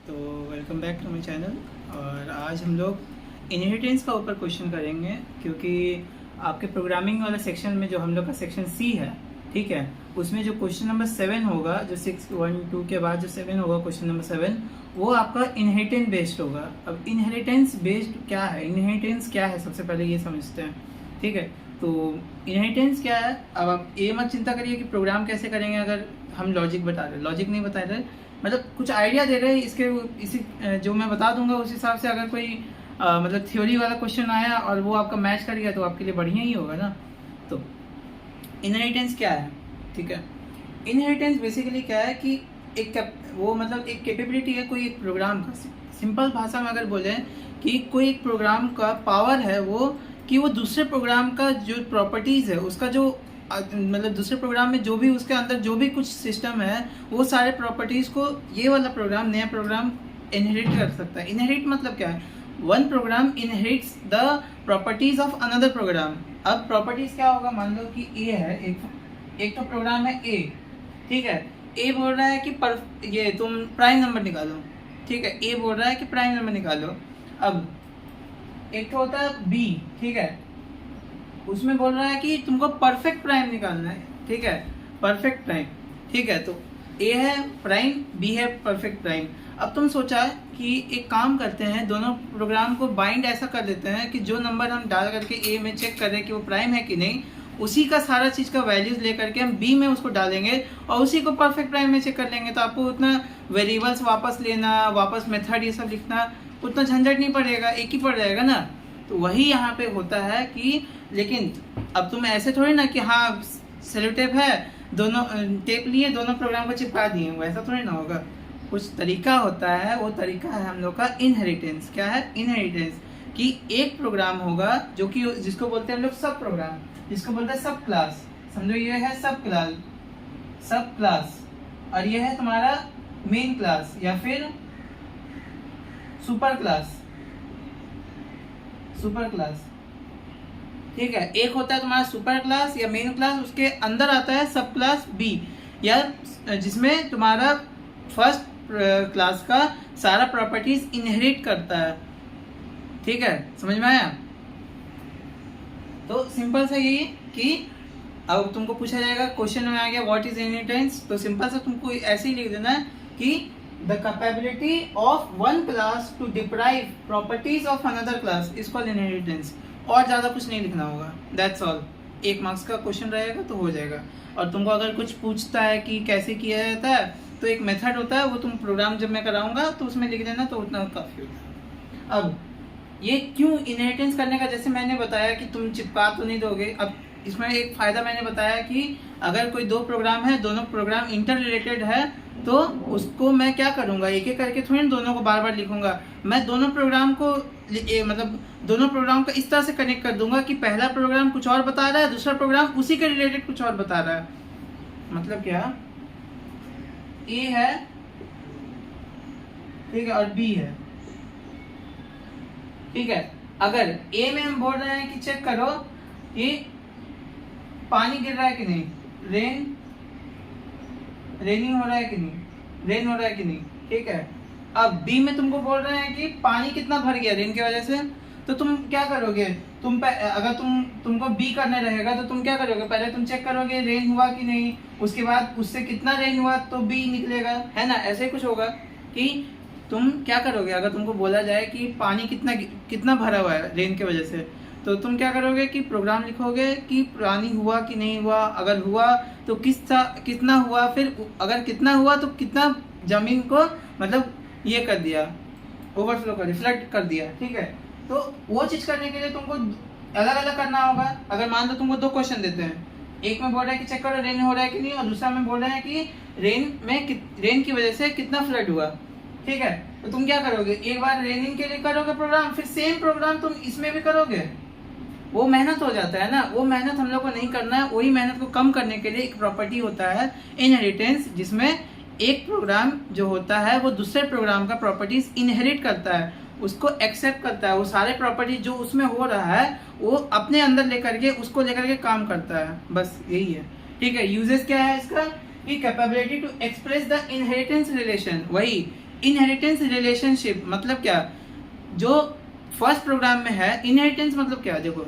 तो welcome back to my channel. और आज हम लोग इनहेरिटेंस का ऊपर क्वेश्चन करेंगे, क्योंकि आपके प्रोग्रामिंग वाला सेक्शन में जो हम लोग का सेक्शन सी है, ठीक है, उसमें जो क्वेश्चन नंबर 7 होगा, जो 6 1 2 के बाद जो 7 होगा, क्वेश्चन नंबर 7, वो आपका इनहेरिटेंस बेस्ड होगा। अब इनहेरिटेंस बेस्ड क्या है, इनहेरिटेंस क्या है, सबसे पहले ये समझते हैं, ठीक है। तो इनहेरिटेंस क्या है, अब आप ये मत चिंता करिए कि प्रोग्राम कैसे करेंगे, अगर हम लॉजिक बता रहे, लॉजिक नहीं बता रहे, मतलब कुछ आइडिया दे रहे हैं इसके, इसी जो मैं बता दूंगा उस हिसाब से अगर कोई मतलब थ्योरी वाला क्वेश्चन आया और वो आपका मैच कर गया तो आपके लिए बढ़िया ही होगा ना। तो इनहेरिटेंस क्या है, ठीक है। इनहेरिटेंस बेसिकली क्या है कि वो मतलब एक कैपेबिलिटी है कोई एक प्रोग्राम का। सिंपल भाषा में अगर बोलें कि कोई एक प्रोग्राम का पावर है वो, कि वो दूसरे प्रोग्राम का जो प्रॉपर्टीज़ है उसका जो मतलब दूसरे प्रोग्राम में जो भी उसके अंदर जो भी कुछ सिस्टम है वो सारे प्रॉपर्टीज़ को ये वाला प्रोग्राम, नया प्रोग्राम इनहेरिट कर सकता है। इनहेरिट मतलब क्या है, one program inherits the properties of another program. अब प्रॉपर्टीज क्या होगा, मान लो कि ए है, एक तो प्रोग्राम है ए, ठीक है। ए बोल रहा है कि ये तुम प्राइम नंबर निकालो, ठीक है। ए बोल रहा है कि प्राइम नंबर निकालो। अब एक तो होता है बी, ठीक है, उसमें बोल रहा है कि तुमको परफेक्ट प्राइम निकालना है, ठीक है, परफेक्ट प्राइम, ठीक है। तो ए है प्राइम, बी है परफेक्ट प्राइम। अब तुम सोचा कि एक काम करते हैं, दोनों प्रोग्राम को बाइंड ऐसा कर देते हैं कि जो नंबर हम डाल करके ए में चेक करें कि वो प्राइम है कि नहीं, उसी का सारा चीज़ का वैल्यूज लेकर के हम बी में उसको डालेंगे और उसी को परफेक्ट प्राइम में चेक कर लेंगे। तो आपको उतना वेरिएबल्स वापस लेना, वापस मेथड ये सब लिखना, उतना झंझट नहीं पड़ेगा, एक ही पड़ जाएगा ना। तो वही यहाँ पे होता है कि, लेकिन अब तुम ऐसे थोड़ी ना कि हाँ सेलो टेप है, दोनों टेप लिए, दोनों प्रोग्राम को चिपका दिए, वैसा थोड़ी ना होगा। कुछ तरीका होता है, वो तरीका है हम लोग का इनहेरिटेंस। क्या है इनहेरिटेंस, कि एक प्रोग्राम होगा जो कि जिसको बोलते हैं हम लोग सब प्रोग्राम, जिसको बोलते हैं सब क्लास। समझो ये है सब क्लास और ये है तुम्हारा मेन क्लास या फिर सुपर क्लास, ठीक है। एक होता है तुम्हारा सुपर क्लास या मेन क्लास, उसके अंदर आता है सब क्लास बी, या जिसमें तुम्हारा फर्स्ट क्लास का सारा प्रॉपर्टीज इनहेरिट करता है, ठीक है, समझ में आया। तो सिंपल सा यही कि अब तुमको पूछा जाएगा, क्वेश्चन में आ गया व्हाट इज इनहेरिटेंस, तो सिंपल सा तुमको ऐसे ही लिख देना है कि the capability of one class to deprive properties of another class is called inheritance. और ज़्यादा कुछ नहीं लिखना होगा, दैट्स ऑल। 1 मार्क्स का क्वेश्चन रहेगा तो हो जाएगा। और तुमको अगर कुछ पूछता है कि कैसे किया जाता है, तो एक मेथड होता है, वो तुम प्रोग्राम जब मैं कराऊंगा तो उसमें लिख देना, तो उतना काफ़ी होता है। अब ये क्यों इनहेरिटेंस करने का, जैसे मैंने बताया कि तुम चिपका तो नहीं दोगे। अब इसमें एक फ़ायदा मैंने बताया कि अगर कोई 2 प्रोग्राम है, दोनों प्रोग्राम इंटर रिलेटेड है, तो उसको मैं क्या करूँगा, एक एक करके थोड़ी दोनों को बार बार लिखूंगा। मैं दोनों प्रोग्राम को मतलब दोनों प्रोग्राम को इस तरह से कनेक्ट कर दूंगा कि पहला प्रोग्राम कुछ और बता रहा है, दूसरा प्रोग्राम उसी के रिलेटेड कुछ और बता रहा है। मतलब क्या, ए है, ठीक है, और बी है, ठीक है। अगर ए में हम बोल रहे हैं कि चेक करो कि पानी गिर रहा है कि नहीं, रेनिंग हो रहा है कि नहीं, रेन हो रहा है कि नहीं, ठीक है। अब बी में तुमको बोल रहे हैं कि पानी कितना भर गया रेन की वजह से, तो तुम क्या करोगे, अगर तुमको बी करने रहेगा तो तुम क्या करोगे, पहले तुम चेक करोगे रेन हुआ कि नहीं, उसके बाद उससे कितना रेन हुआ तो बी निकलेगा, है ना। ऐसे कुछ होगा कि तुम क्या करोगे, अगर तुमको बोला जाए कि पानी कितना भरा हुआ है रेन की वजह से, तो तुम क्या करोगे कि प्रोग्राम लिखोगे कि पानी हुआ कि नहीं हुआ, अगर हुआ तो कितना हुआ, फिर अगर कितना हुआ तो कितना जमीन को मतलब ये कर दिया, ओवरफ्लो कर दिया, फ्लड कर दिया, ठीक है। तो वो चीज़ करने के लिए तुमको अलग अलग करना होगा। अगर मान लो तुमको 2 क्वेश्चन देते हैं, एक में बोल रहा है कि चेक करो रेन हो रहा है कि नहीं, और दूसरा में बोल रहे हैं कि रेन की वजह से कितना फ्लड हुआ, ठीक है। तो तुम क्या करोगे, एक बार रेनिंग के लिए करोगे प्रोग्राम, फिर सेम प्रोग्राम तुम इसमें भी करोगे, वो मेहनत हो जाता है ना। वो मेहनत हम लोग को नहीं करना है। वही मेहनत को कम करने के लिए एक प्रॉपर्टी होता है इनहेरिटेंस, जिसमें एक प्रोग्राम जो होता है वो दूसरे प्रोग्राम का प्रॉपर्टीज इनहेरिट करता है, उसको एक्सेप्ट करता है, वो सारे प्रॉपर्टीज जो उसमें हो रहा है वो अपने अंदर लेकर के उसको लेकर के काम करता है, बस यही है, ठीक है। यूजेस क्या है इसका, कि capability to express the inheritance relation, वही इनहेरिटेंस रिलेशनशिप मतलब क्या, जो फर्स्ट प्रोग्राम में है इनहेरिटेंस मतलब क्या, देखो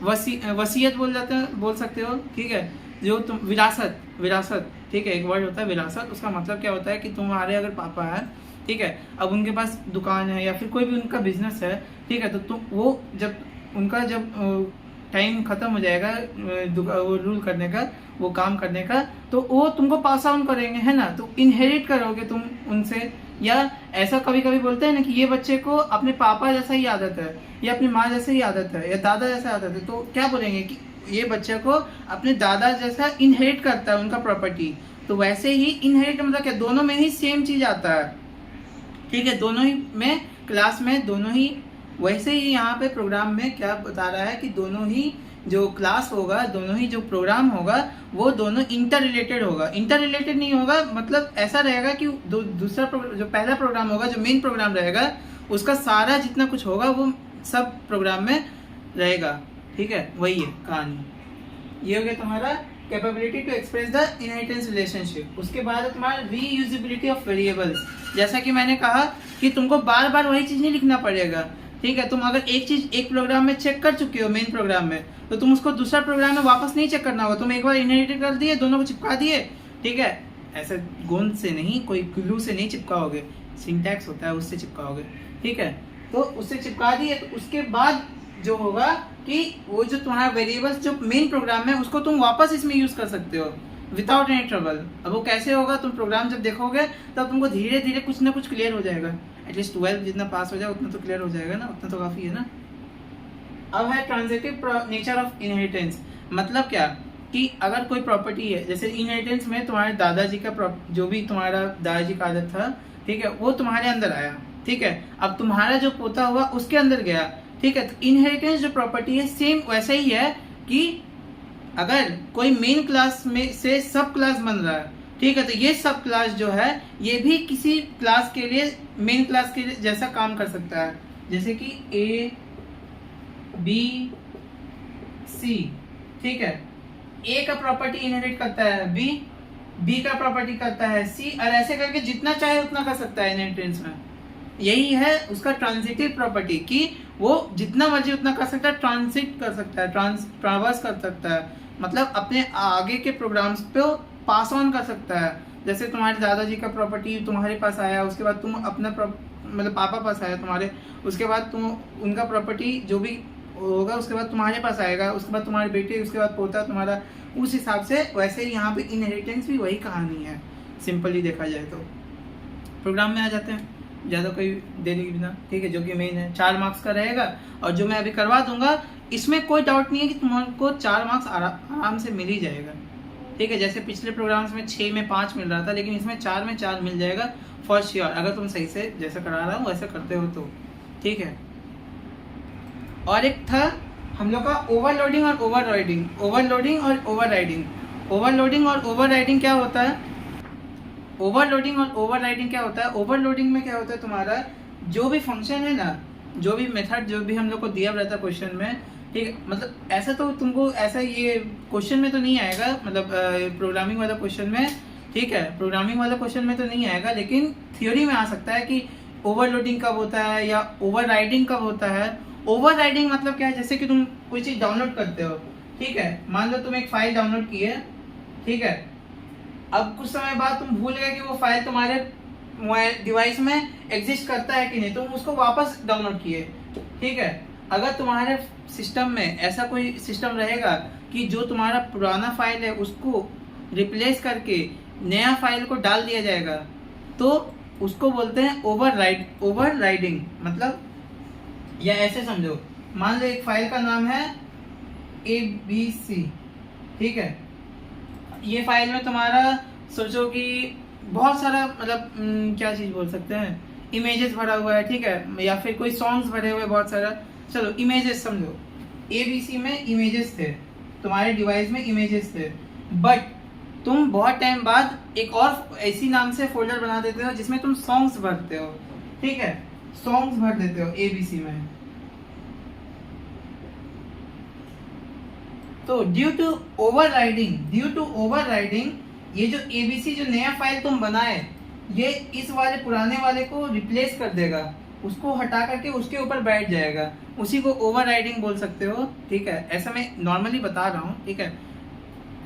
वसीयत बोल सकते हो, ठीक है, जो तुम विरासत, ठीक है, एक वर्ड होता है विरासत, उसका मतलब क्या होता है कि तुम्हारे अगर पापा है, ठीक है, अब उनके पास दुकान है या फिर कोई भी उनका बिजनेस है, ठीक है, तो तुम वो जब टाइम खत्म हो जाएगा वो रूल करने का, वो काम करने का, तो वो तुमको पास ऑन करेंगे, है ना, तो इनहेरिट करोगे तुम उनसे। या ऐसा कभी कभी बोलते हैं ना कि ये बच्चे को अपने पापा जैसा ही आदत है, या अपनी माँ जैसा ही आदत है, या दादा जैसा आदत है, तो क्या बोलेंगे कि ये बच्चे को अपने दादा जैसा इनहेरिट करता है उनका प्रॉपर्टी। तो वैसे ही इनहेरिट मतलब क्या, दोनों में ही सेम चीज आता है, ठीक है, दोनों ही में क्लास में दोनों ही। वैसे ही यहाँ पे प्रोग्राम में क्या बता रहा है कि दोनों ही जो क्लास होगा, दोनों ही जो प्रोग्राम होगा, वो दोनों इंटर रिलेटेड होगा। इंटर रिलेटेड नहीं होगा मतलब ऐसा रहेगा कि दूसरा जो पहला प्रोग्राम होगा, जो मेन प्रोग्राम रहेगा, उसका सारा जितना कुछ होगा वो सब प्रोग्राम में रहेगा, ठीक है, वही है कहानी। ये हो गया तुम्हारा capability to express the inheritance relationship. उसके बाद तुम्हारा रीयूजेबिलिटी ऑफ वेरिएबल्स। जैसा कि मैंने कहा कि तुमको बार बार वही चीज नहीं लिखना पड़ेगा, ठीक है, तुम अगर एक चीज एक प्रोग्राम में चेक कर चुके हो मेन प्रोग्राम में, तो तुम उसको दूसरा प्रोग्राम में वापस नहीं चेक करना होगा, तुम एक बार इनहेरिट कर दिए, दोनों को चिपका दिए, ठीक है, ऐसे गोंद से नहीं, कोई ग्लू से नहीं चिपकाओगे, सिंटैक्स होता है उससे चिपकाओगे, ठीक है, तो उससे चिपका दिए, तो उसके बाद जो होगा कि वो जो तुम्हारा वेरिएबल्स जो मेन प्रोग्राम है उसको तुम वापस इसमें यूज कर सकते हो विदाउट एनी ट्रबल। अब वो कैसे होगा, तुम प्रोग्राम जब देखोगे तब तुमको धीरे धीरे कुछ ना कुछ क्लियर हो जाएगा। एटलीस्ट 12 जितना पास हो जाए उतना तो क्लियर हो जाएगा ना, उतना तो काफी है ना। अब है ट्रांजिटिव नेचर ऑफ इनहेरिटेंस। मतलब क्या कि अगर कोई प्रॉपर्टी है, जैसे इनहेरिटेंस में तुम्हारे दादाजी का जो भी तुम्हारा दादाजी का आदत था, ठीक है, वो तुम्हारे अंदर आया, ठीक है, अब तुम्हारा जो पोता हुआ उसके अंदर गया, ठीक है, तो इनहेरिटेंस जो प्रॉपर्टी है सेम वैसा ही है कि अगर कोई मेन क्लास में से सब क्लास बन रहा है, ठीक है, तो ये सब क्लास जो है ये भी किसी क्लास के लिए मेन क्लास के जैसा काम कर सकता है। जैसे कि ए बी सी, ठीक है, ए का प्रॉपर्टी इनहेरिट करता है बी, बी का प्रॉपर्टी करता है सी, और ऐसे करके जितना चाहे उतना कर सकता है इनहेरिटेंस में। यही है उसका ट्रांजिटिव प्रॉपर्टी कि वो जितना मर्जी उतना कर सकता है, ट्रांजिट कर सकता है, ट्रावर्स कर सकता है, मतलब अपने आगे के प्रोग्राम्स पे पास ऑन कर सकता है। जैसे तुम्हारे दादाजी का प्रॉपर्टी तुम्हारे पास आया, उसके बाद तुम अपना मतलब पापा पास आया तुम्हारे, उसके बाद तुम उनका प्रॉपर्टी जो भी होगा उसके बाद तुम्हारे पास आएगा, उसके बाद तुम्हारे बेटे, उसके बाद पोता तुम्हारा, उस हिसाब से वैसे ही यहाँ पे इनहेरिटेंस भी वही कहानी है, सिंपली देखा जाए तो। प्रोग्राम में आ जाते हैं ज़्यादा कोई देरी के बिना, ठीक है, जो कि मेन है 4 मार्क्स का रहेगा, और जो मैं अभी करवा दूंगा इसमें कोई डाउट नहीं है कि तुमको 4 मार्क्स आराम से मिल ही जाएगा, ठीक है, जैसे पिछले प्रोग्राम्स में 6 में 5 मिल रहा था, लेकिन इसमें 4 में 4 मिल जाएगा फॉर श्योर, अगर तुम सही से जैसा करा रहा हूँ वैसा करते हो तो, ठीक है। और एक था हम लोग का ओवरलोडिंग और ओवरराइडिंग। ओवरलोडिंग और ओवरराइडिंग। ओवरलोडिंग और ओवरराइडिंग क्या होता है? ओवरलोडिंग और ओवरराइडिंग क्या होता है? ओवरलोडिंग में क्या होता है, तुम्हारा जो भी फंक्शन है ना, जो भी मेथड जो भी हम लोग को दिया रहता है क्वेश्चन में, ठीक है, मतलब ऐसा तो तुमको ऐसा ये क्वेश्चन में तो नहीं आएगा, मतलब प्रोग्रामिंग वाला क्वेश्चन में, ठीक है, प्रोग्रामिंग वाला क्वेश्चन में तो नहीं आएगा, लेकिन थ्योरी में आ सकता है कि ओवरलोडिंग कब होता है या ओवरराइडिंग कब होता है। ओवरराइडिंग मतलब क्या है, जैसे कि तुम कोई चीज डाउनलोड करते हो, ठीक है, मान लो तुम एक फाइल डाउनलोड की है, ठीक है, अब कुछ समय बाद तुम भूल गए कि वो फाइल तुम्हारे डिवाइस में एग्जिस्ट करता है कि नहीं, तुम उसको वापस डाउनलोड किए, ठीक है। अगर तुम्हारे सिस्टम में ऐसा कोई सिस्टम रहेगा कि जो तुम्हारा पुराना फाइल है उसको रिप्लेस करके नया फाइल को डाल दिया जाएगा, तो उसको बोलते हैं ओवरराइडिंग। मतलब या ऐसे समझो, मान लो एक फाइल का नाम है ABC, ठीक है, ये फाइल में तुम्हारा सोचो कि बहुत सारा मतलब क्या चीज बोल सकते हैं, इमेजेस भरा हुआ है, ठीक है, या फिर कोई सॉन्ग्स भरे हुए बहुत सारा, चलो इमेजेस समझो, ABC में इमेजेस थे, तुम्हारे डिवाइस में इमेजेस थे, बट तुम बहुत टाइम बाद एक और ऐसी नाम से फोल्डर बना देते हो जिसमें तुम सॉन्ग्स भरते हो, ठीक है, सॉन्ग्स भर देते हो ABC में। तो ड्यू टू ओवरराइडिंग ये जो ABC जो नया फाइल तुम बनाए, ये इस वाले पुराने वाले को रिप्लेस कर देगा, उसको हटा करके उसके ऊपर बैठ जाएगा, उसी को ओवरराइडिंग बोल सकते हो। ठीक है, ऐसा मैं नॉर्मली बता रहा हूँ, ठीक है,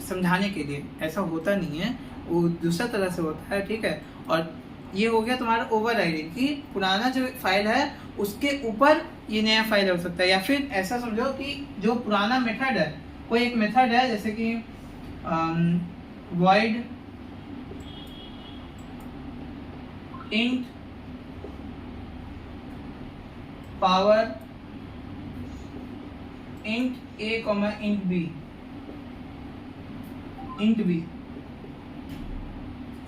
समझाने के लिए, ऐसा होता नहीं है, वो दूसरा तरह से होता है। ठीक है, और ये हो गया तुम्हारा ओवरराइडिंग कि पुराना जो फाइल है उसके ऊपर ये नया फाइल हो सकता है। या फिर ऐसा समझो कि जो पुराना मेथड है, कोई एक मेथड है जैसे कि void int power int a int b, int b,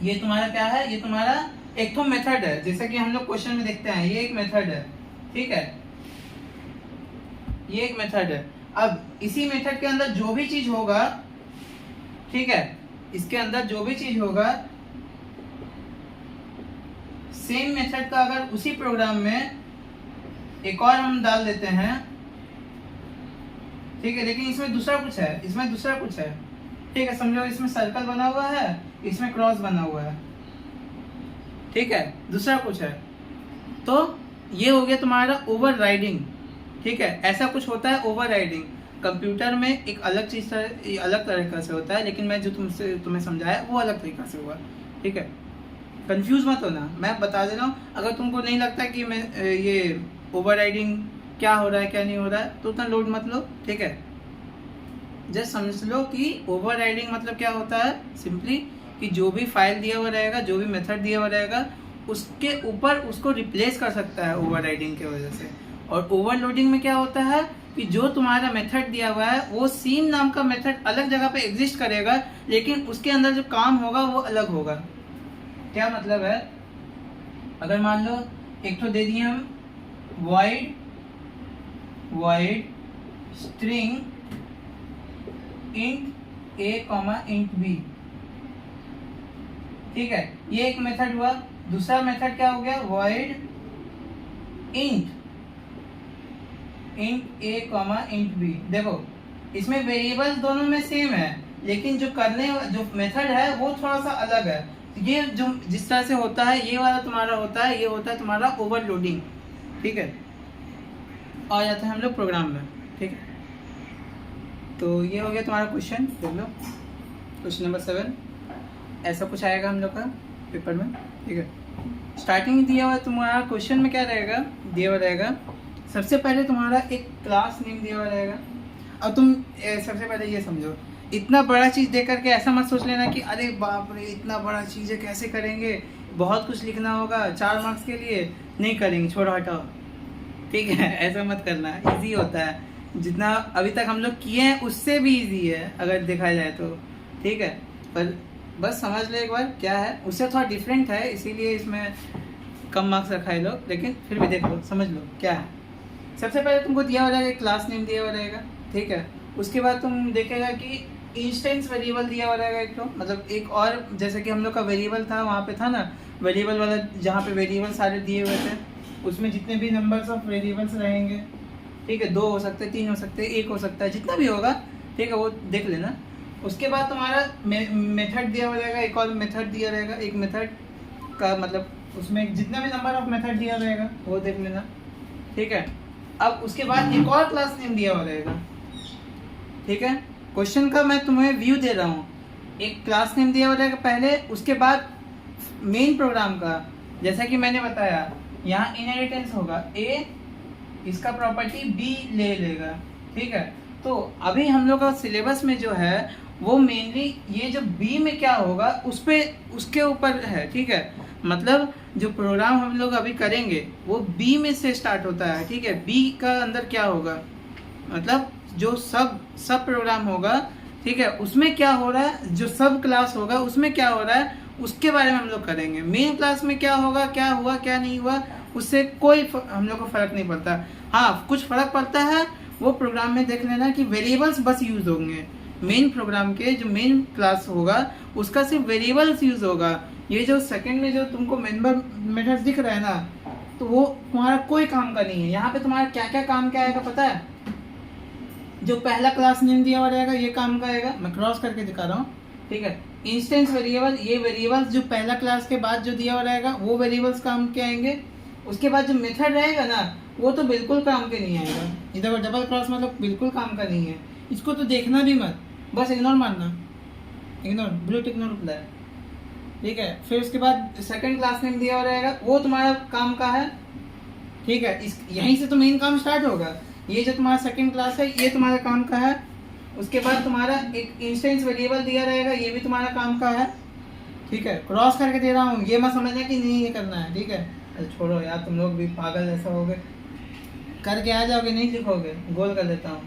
ये तुम्हारा क्या है, ये तुम्हारा एक तो मेथड है, जैसे कि हम लोग क्वेश्चन में देखते हैं, ये एक मेथड है। ठीक है, ये एक मेथड है। अब इसी मेथड के अंदर जो भी चीज होगा, ठीक है, इसके अंदर जो भी चीज होगा, सेम मेथड का अगर उसी प्रोग्राम में एक और हम डाल देते हैं, ठीक है, लेकिन इसमें दूसरा कुछ है, इसमें दूसरा कुछ है। ठीक है, समझो इसमें सर्कल बना हुआ है, इसमें क्रॉस बना हुआ है, ठीक है, दूसरा कुछ है, तो ये हो गया तुम्हारा ओवरराइडिंग। ठीक है, ऐसा कुछ होता है ओवरराइडिंग। कंप्यूटर में एक अलग चीज, अलग तरीका से होता है, लेकिन मैं जो तुम्हें समझाया वो अलग तरीका से हुआ। ठीक है, कंफ्यूज मत होना, मैं बता दे रहा हूँ। अगर तुमको नहीं लगता कि मैं ये ओवरराइडिंग क्या हो रहा है क्या नहीं हो रहा है, तो उतना लोड मत लो। ठीक है, जस्ट समझ लो कि ओवरराइडिंग मतलब क्या होता है। सिंपली कि जो भी फाइल दिया हुआ रहेगा, जो भी मेथड दिया हुआ रहेगा, उसके ऊपर उसको रिप्लेस कर सकता है ओवरराइडिंग की वजह से। और ओवरलोडिंग में क्या होता है कि जो तुम्हारा मेथड दिया हुआ है वो सेम नाम का मेथड अलग जगह पे एग्जिस्ट करेगा, लेकिन उसके अंदर जो काम होगा वो अलग होगा। क्या मतलब है, अगर मान लो एक तो दे दिए हम void string int a int b, ठीक है, ये एक मेथड हुआ। दूसरा मेथड क्या हो गया, void int a int b। देखो इसमें वेरिएबल्स दोनों में सेम है, लेकिन जो मेथड है वो थोड़ा सा अलग है। ये जो जिस तरह से होता है, ये वाला तुम्हारा होता है, ये होता है तुम्हारा ओवरलोडिंग। ठीक है, आ जाते हैं हम लोग प्रोग्राम में। ठीक है, तो ये हो गया तुम्हारा क्वेश्चन। देख लो क्वेश्चन नंबर 7, ऐसा कुछ आएगा हम लोग का पेपर में। ठीक है, स्टार्टिंग दिया हुआ तुम्हारा क्वेश्चन में क्या रहेगा, दिया हुआ रहेगा सबसे पहले तुम्हारा एक क्लास नेम दिया हुआ रहेगा। अब तुम सबसे पहले ये समझो, इतना बड़ा चीज़ देख करके ऐसा मत सोच लेना कि अरे बाप रे इतना बड़ा चीज़ है कैसे करेंगे, बहुत कुछ लिखना होगा 4 मार्क्स के लिए, नहीं करेंगे, छोड़ो हटाओ। ठीक है, ऐसा मत करना, इजी होता है, जितना अभी तक हम लोग किए हैं उससे भी इजी है अगर देखा जाए तो। ठीक है, पर बस समझ लो एक बार क्या है, उससे थोड़ा डिफरेंट है, इसीलिए इसमें कम मार्क्स रखा है लोग, लेकिन फिर भी देख लो, समझ लो क्या है। सबसे पहले तुमको दिया हुआ रहेगा क्लास नेम दिया हुआ रहेगा। ठीक है, उसके बाद तुम देखेगा कि इंस्टेंस वेरिएबल दिया हुआ रहेगा एक तो, मतलब एक और, जैसे कि हम लोग का वेरिएबल था, वहाँ पे था ना वेरिएबल वाला, जहाँ पे वेरिएबल सारे दिए हुए थे, उसमें जितने भी नंबर्स ऑफ वेरिएबल्स रहेंगे, ठीक है, 2 हो सकते हैं, 3 हो सकते हैं, 1 हो सकता है, जितना भी होगा, ठीक है, वो देख लेना। उसके बाद तुम्हारा मेथड दिया हुआ रहेगा, एक और मेथड दिया रहेगा, एक मेथड का मतलब उसमें जितना भी नंबर ऑफ मेथड दिया रहेगा वो देख लेना। ठीक है, अब उसके बाद एक और क्लास नेम दिया हुआ रहेगा। ठीक है, क्वेश्चन का मैं तुम्हें व्यू दे रहा हूँ, एक क्लास नेम दिया हुआ रहेगा पहले, उसके बाद मेन प्रोग्राम का, जैसा कि मैंने बताया यहाँ इनहेरिटेंस होगा, ए इसका प्रॉपर्टी बी ले लेगा। ठीक है, तो अभी हम लोग का सिलेबस में जो है वो मेनली ये जो बी में क्या होगा उसके ऊपर है। ठीक है, मतलब जो प्रोग्राम हम लोग अभी करेंगे वो बी में से स्टार्ट होता है। ठीक है, बी का अंदर क्या होगा, मतलब जो सब प्रोग्राम होगा, ठीक है, उसमें क्या हो रहा है, जो सब क्लास होगा उसमें क्या हो रहा है, उसके बारे में हम लोग करेंगे। मेन क्लास में क्या होगा, क्या हुआ क्या नहीं हुआ, उससे कोई हम लोग को फर्क नहीं पड़ता। हाँ, कुछ फर्क पड़ता है, वो प्रोग्राम में देख लेना कि वेरिएबल्स बस यूज होंगे। मेन प्रोग्राम के जो मेन क्लास होगा उसका सिर्फ वेरिएबल्स यूज होगा। ये जो सेकंड में जो तुमको मेंबर मेथड्स दिख रहा है ना, तो वो तुम्हारा कोई काम का नहीं है। यहाँ पे तुम्हारा क्या क्या काम क्या आएगा पता है, जो पहला क्लास नेम दिया हुआ रहेगा ये काम का आएगा, मैं क्रॉस करके दिखा रहा हूँ। ठीक है, इंस्टेंस वेरिएबल, ये वेरिएबल्स जो पहला क्लास के बाद जो दिया हुआ रहेगा वो वेरिएबल्स काम के आएंगे। उसके बाद जो मेथड रहेगा ना वो तो बिल्कुल काम के नहीं आएगा। इधर डबल क्रॉस मतलब बिल्कुल काम का नहीं है, इसको तो देखना भी मत, बस इग्नोर मारना, इग्नोर, ब्लू टिक नोट है, ठीक है। फिर उसके बाद सेकंड क्लास नेम दिया हुआ रहेगा, वो तुम्हारा काम का है, ठीक है। इस यहीं से तो मेन काम स्टार्ट होगा। ये जो तुम्हारा सेकंड क्लास है ये तुम्हारा काम का है। उसके बाद तुम्हारा एक इंस्टेंस वेरिएबल दिया रहेगा, ये भी तुम्हारा काम का है, ठीक है। क्रॉस करके दे रहा हूँ, ये मत समझना कि नहीं ये करना है, ठीक है। अरे छोड़ो यार, तुम लोग भी पागल ऐसा हो गए, करके आ जाओगे, नहीं लिखोगे, गोल कर देता हूँ।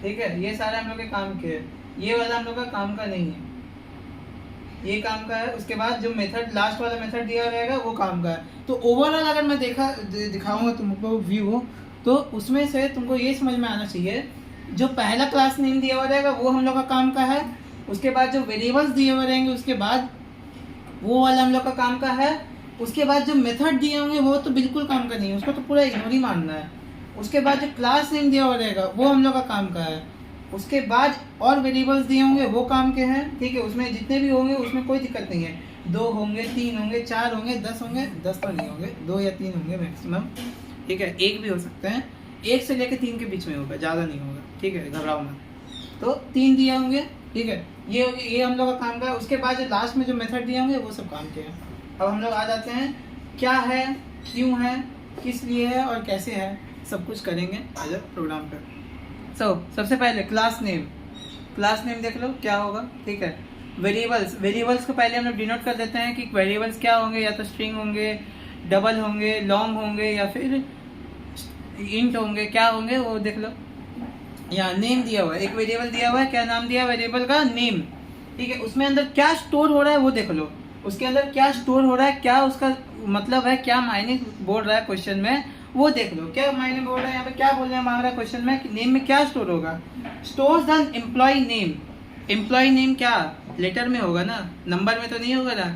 ठीक है, ये सारे हम लोग के काम के, ये वाला हम लोग का काम का नहीं है, ये काम का है। उसके बाद जो मेथड लास्ट वाला मेथड दिया रहेगा वो काम का है। तो ओवरऑल अगर मैं दिखाऊंगा तुमको व्यू, तो उसमें से तुमको ये समझ में आना चाहिए, जो पहला क्लास नेम दिया हुआ रहेगा वो हम लोग का काम का है। उसके बाद जो वेरिएबल्स दिए हुए रहेंगे उसके बाद वो वाला हम लोग का काम का है। उसके बाद जो मेथड दिए होंगे वो तो बिल्कुल काम का नहीं है, उसको तो पूरा इग्नोर ही मानना है। उसके बाद जो क्लास नेम दिया हुआ रहेगा वो हम लोग का काम का है। उसके बाद और वेरिएबल्स दिए होंगे वो काम के हैं, ठीक है। उसमें जितने भी होंगे उसमें कोई दिक्कत नहीं है, 2 होंगे, 3 होंगे, 4 होंगे, 10 होंगे, 10 तो नहीं होंगे, 2 या 3 होंगे मैक्सिमम, ठीक है। 1 भी हो सकते हैं, 1 से लेकर 3 के बीच में होगा, ज़्यादा नहीं होगा, ठीक है, घबराओ मत। तो 3 दिए होंगे, ठीक है, ये हम लोग का काम का है। उसके बाद जो लास्ट में जो मेथड दिए होंगे वो सब काम के हैं। अब हम लोग आ जाते हैं क्या है, क्यों है, किस लिए है और कैसे है, सब कुछ करेंगे आज प्रोग्राम पर। सबसे पहले क्लास नेम देख लो क्या होगा, ठीक है। वेरिएबल्स को पहले हम लोग डिनोट कर देते हैं कि वेरिएबल्स क्या होंगे, या तो स्ट्रिंग होंगे, डबल होंगे, लॉन्ग होंगे, या फिर इंट होंगे, क्या होंगे वो देख लो। यहाँ नेम दिया हुआ है, एक वेरिएबल दिया हुआ है, क्या नाम दिया है वेरिएबल का, नेम, ठीक है। उसमें अंदर क्या स्टोर हो रहा है वो देख लो, उसके अंदर क्या स्टोर हो रहा है, क्या उसका मतलब है, क्या मायने बोल रहा है क्वेश्चन में वो देख लो। क्या मायने बोल रहा है यहाँ पे, क्या बोल रहे हैं मांग रहा है क्वेश्चन में कि नेम में क्या स्टोर होगा। Stores the employee name, employee name क्या लेटर में होगा ना, नंबर में तो नहीं होगा ना।